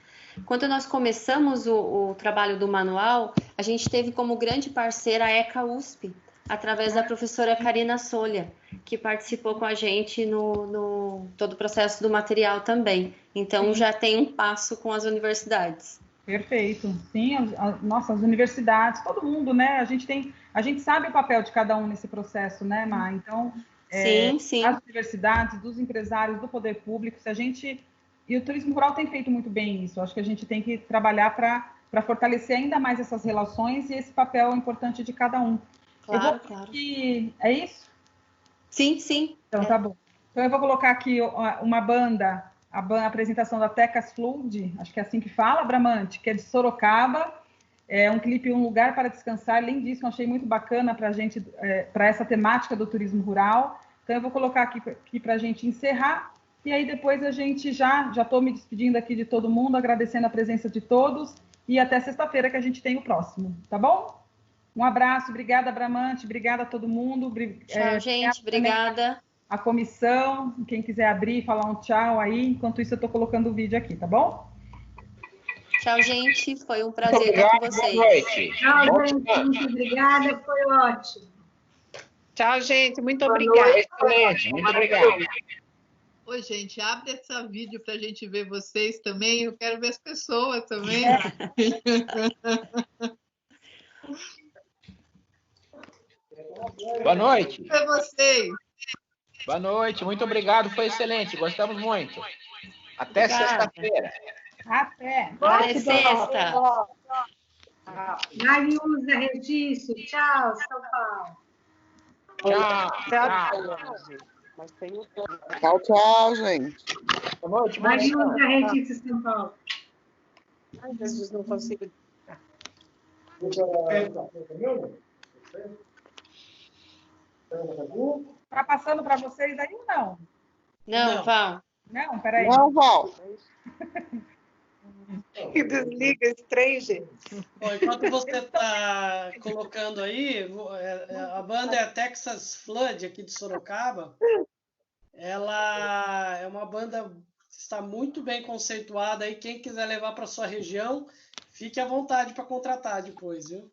quando nós começamos o trabalho do manual, a gente teve como grande parceira a ECA USP, através da professora Karina Solha, que participou com a gente no todo o processo do material também. Então, já tem um passo com as universidades. Perfeito. Sim, as universidades, todo mundo, né? A gente sabe o papel de cada um nesse processo, né, Má? Então, sim. as universidades, dos empresários, do poder público, e o turismo rural tem feito muito bem isso. Acho que a gente tem que trabalhar para fortalecer ainda mais essas relações e esse papel importante de cada um. Claro. É isso? Sim. Então, tá bom. Então, eu vou colocar aqui uma banda, a apresentação da Tecas Flood, acho que é assim que fala, Bramante, que é de Sorocaba. É um clipe Um Lugar para Descansar, lindíssimo, achei muito bacana para a gente, para essa temática do turismo rural. Então, eu vou colocar aqui para a gente encerrar. E aí, depois a gente já estou me despedindo aqui de todo mundo, agradecendo a presença de todos. E até sexta-feira que a gente tem o próximo, tá bom? Um abraço, obrigada, Bramante, obrigada a todo mundo. Tchau, gente, obrigada. A comissão, quem quiser abrir e falar um tchau aí, enquanto isso eu estou colocando o vídeo aqui, tá bom? Tchau, gente, foi um prazer estar com vocês. Boa noite. Tchau, gente, muito obrigada, foi ótimo. Tchau, gente, muito obrigada. Excelente, muito obrigado. Oi, gente, abre esse vídeo para a gente ver vocês também. Eu quero ver as pessoas também. Boa noite. Para vocês. Boa noite, muito obrigado, foi excelente, gostamos muito. Até Obrigada. sexta-feira. Até. Até sexta. Mariusa Regício, tchau, São Paulo. Tchau, Tchau, gente. Boa noite, Mariusa Regício, São Paulo. Ai, Jesus, não consigo. Tá passando para vocês aí ou não? Não, Val. Não, peraí. Não, Val. Que desliga esse trem, gente. Bom, enquanto você está colocando aí, a banda é a Texas Flood, aqui de Sorocaba. Ela é uma banda que está muito bem conceituada aí. Quem quiser levar para sua região, fique à vontade para contratar depois, viu?